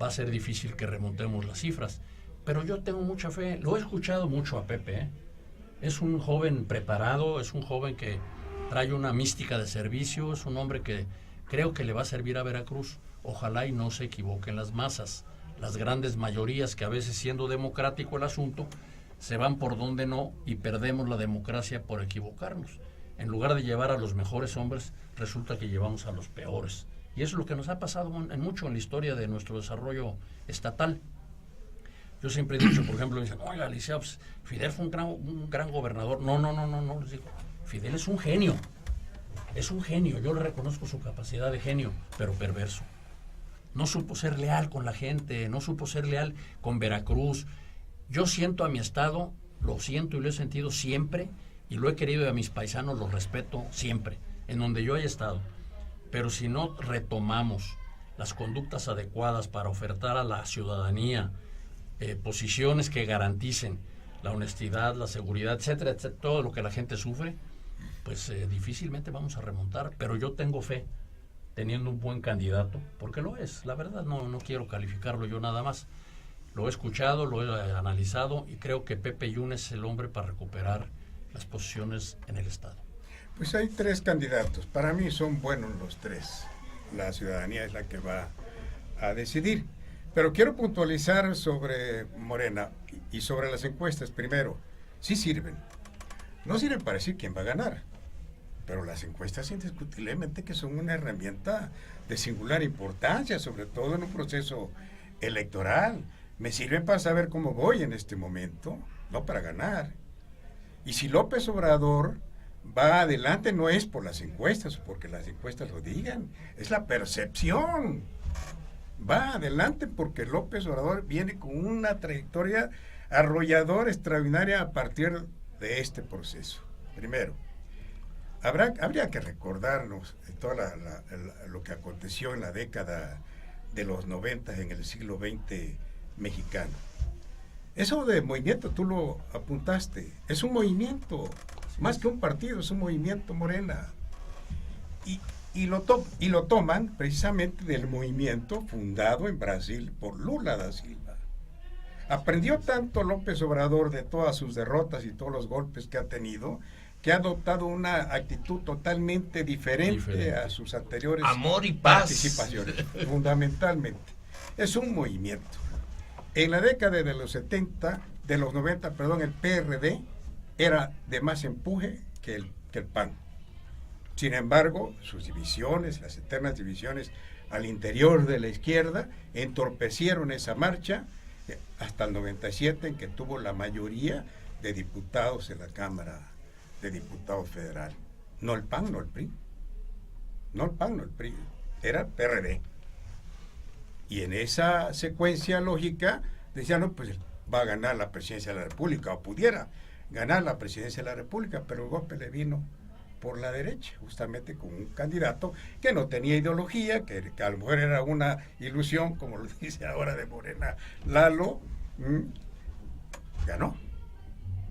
va a ser difícil que remontemos las cifras. Pero yo tengo mucha fe, lo he escuchado mucho a Pepe, Es un joven preparado, es un joven que trae una mística de servicio, es un hombre que creo que le va a servir a Veracruz. Ojalá y no se equivoquen las masas, las grandes mayorías que a veces, siendo democrático el asunto, se van por donde no y perdemos la democracia por equivocarnos. En lugar de llevar a los mejores hombres, resulta que llevamos a los peores. Y eso es lo que nos ha pasado mucho en la historia de nuestro desarrollo estatal. Yo siempre he dicho, por ejemplo, dicen, oiga, Alicia, pues, Fidel fue un gran gobernador. No, les digo, Fidel es un genio. Es un genio, yo le reconozco su capacidad de genio, pero perverso. No supo ser leal con la gente, no supo ser leal con Veracruz. Yo siento a mi estado, lo siento y lo he sentido siempre, y lo he querido y a mis paisanos los respeto siempre, en donde yo haya estado. Pero si no retomamos las conductas adecuadas para ofertar a la ciudadanía posiciones que garanticen la honestidad, la seguridad, etcétera, etcétera, todo lo que la gente sufre, pues difícilmente vamos a remontar. Pero yo tengo fe teniendo un buen candidato, porque lo es, la verdad no quiero calificarlo yo nada más. Lo he escuchado, lo he analizado y creo que Pepe Yunes es el hombre para recuperar las posiciones en el Estado. Pues hay 3 candidatos, para mí son buenos los 3. La ciudadanía es la que va a decidir. Pero quiero puntualizar sobre Morena y sobre las encuestas. Primero, sí sirven. No sirven para decir quién va a ganar, pero las encuestas indiscutiblemente que son una herramienta de singular importancia, sobre todo en un proceso electoral. Me sirven para saber cómo voy en este momento, no para ganar. Y si López Obrador va adelante, no es por las encuestas o porque las encuestas lo digan, es la percepción. Va adelante porque López Obrador viene con una trayectoria arrolladora, extraordinaria a partir de este proceso. Primero, habría que recordarnos todo lo que aconteció en la década de los 90 en el siglo XX mexicano. Eso de movimiento, tú lo apuntaste, es un movimiento, más que un partido, es un movimiento, Morena. Y lo toman precisamente del movimiento fundado en Brasil por Lula da Silva. Aprendió tanto López Obrador de todas sus derrotas y todos los golpes que ha tenido, que ha adoptado una actitud totalmente diferente a sus anteriores amor y paz. Participaciones, fundamentalmente. Es un movimiento. En la década de los 90, el PRD era de más empuje que el PAN. Sin embargo, sus divisiones, las eternas divisiones al interior de la izquierda, entorpecieron esa marcha hasta el 97, en que tuvo la mayoría de diputados en la Cámara de Diputados Federal. No el PAN, no el PRI. No el PAN, no el PRI. Era el PRD. Y en esa secuencia lógica decían, no, pues va a ganar la presidencia de la República, o pudiera ganar la presidencia de la República, pero el golpe le vino por la derecha, justamente con un candidato que no tenía ideología, que a lo mejor era una ilusión, como lo dice ahora de Morena Lalo, ganó,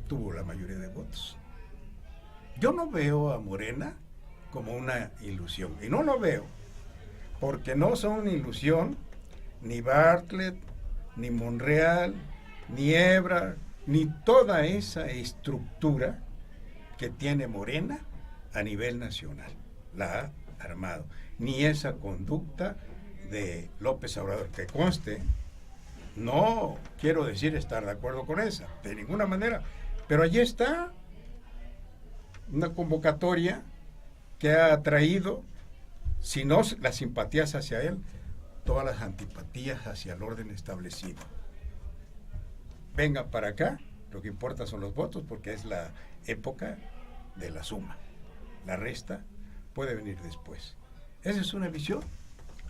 tuvo la mayoría de votos. Yo no veo a Morena como una ilusión, y no lo veo, porque no son ilusión ni Bartlett, ni Monreal, ni Ebrard, ni toda esa estructura que tiene Morena a nivel nacional, la ha armado, ni esa conducta de López Obrador, que conste, no quiero decir estar de acuerdo con esa, de ninguna manera, pero allí está una convocatoria que ha atraído, si no las simpatías hacia él, todas las antipatías hacia el orden establecido. Venga para acá, lo que importa son los votos, porque es la época de la suma. La resta puede venir después. Esa es una visión.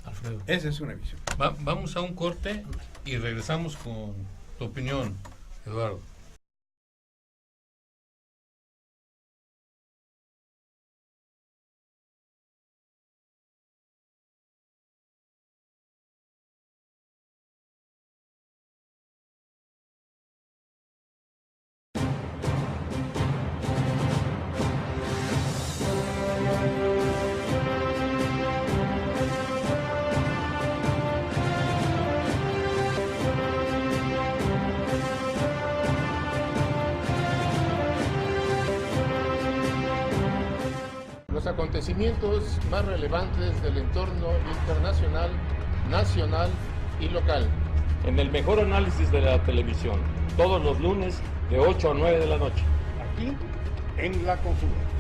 Alfredo. Esa es una visión. Vamos a un corte y regresamos con tu opinión, Eduardo. Los acontecimientos más relevantes del entorno internacional, nacional y local. En el mejor análisis de la televisión, todos los lunes de 8 a 9 de la noche. Aquí en La Conjura.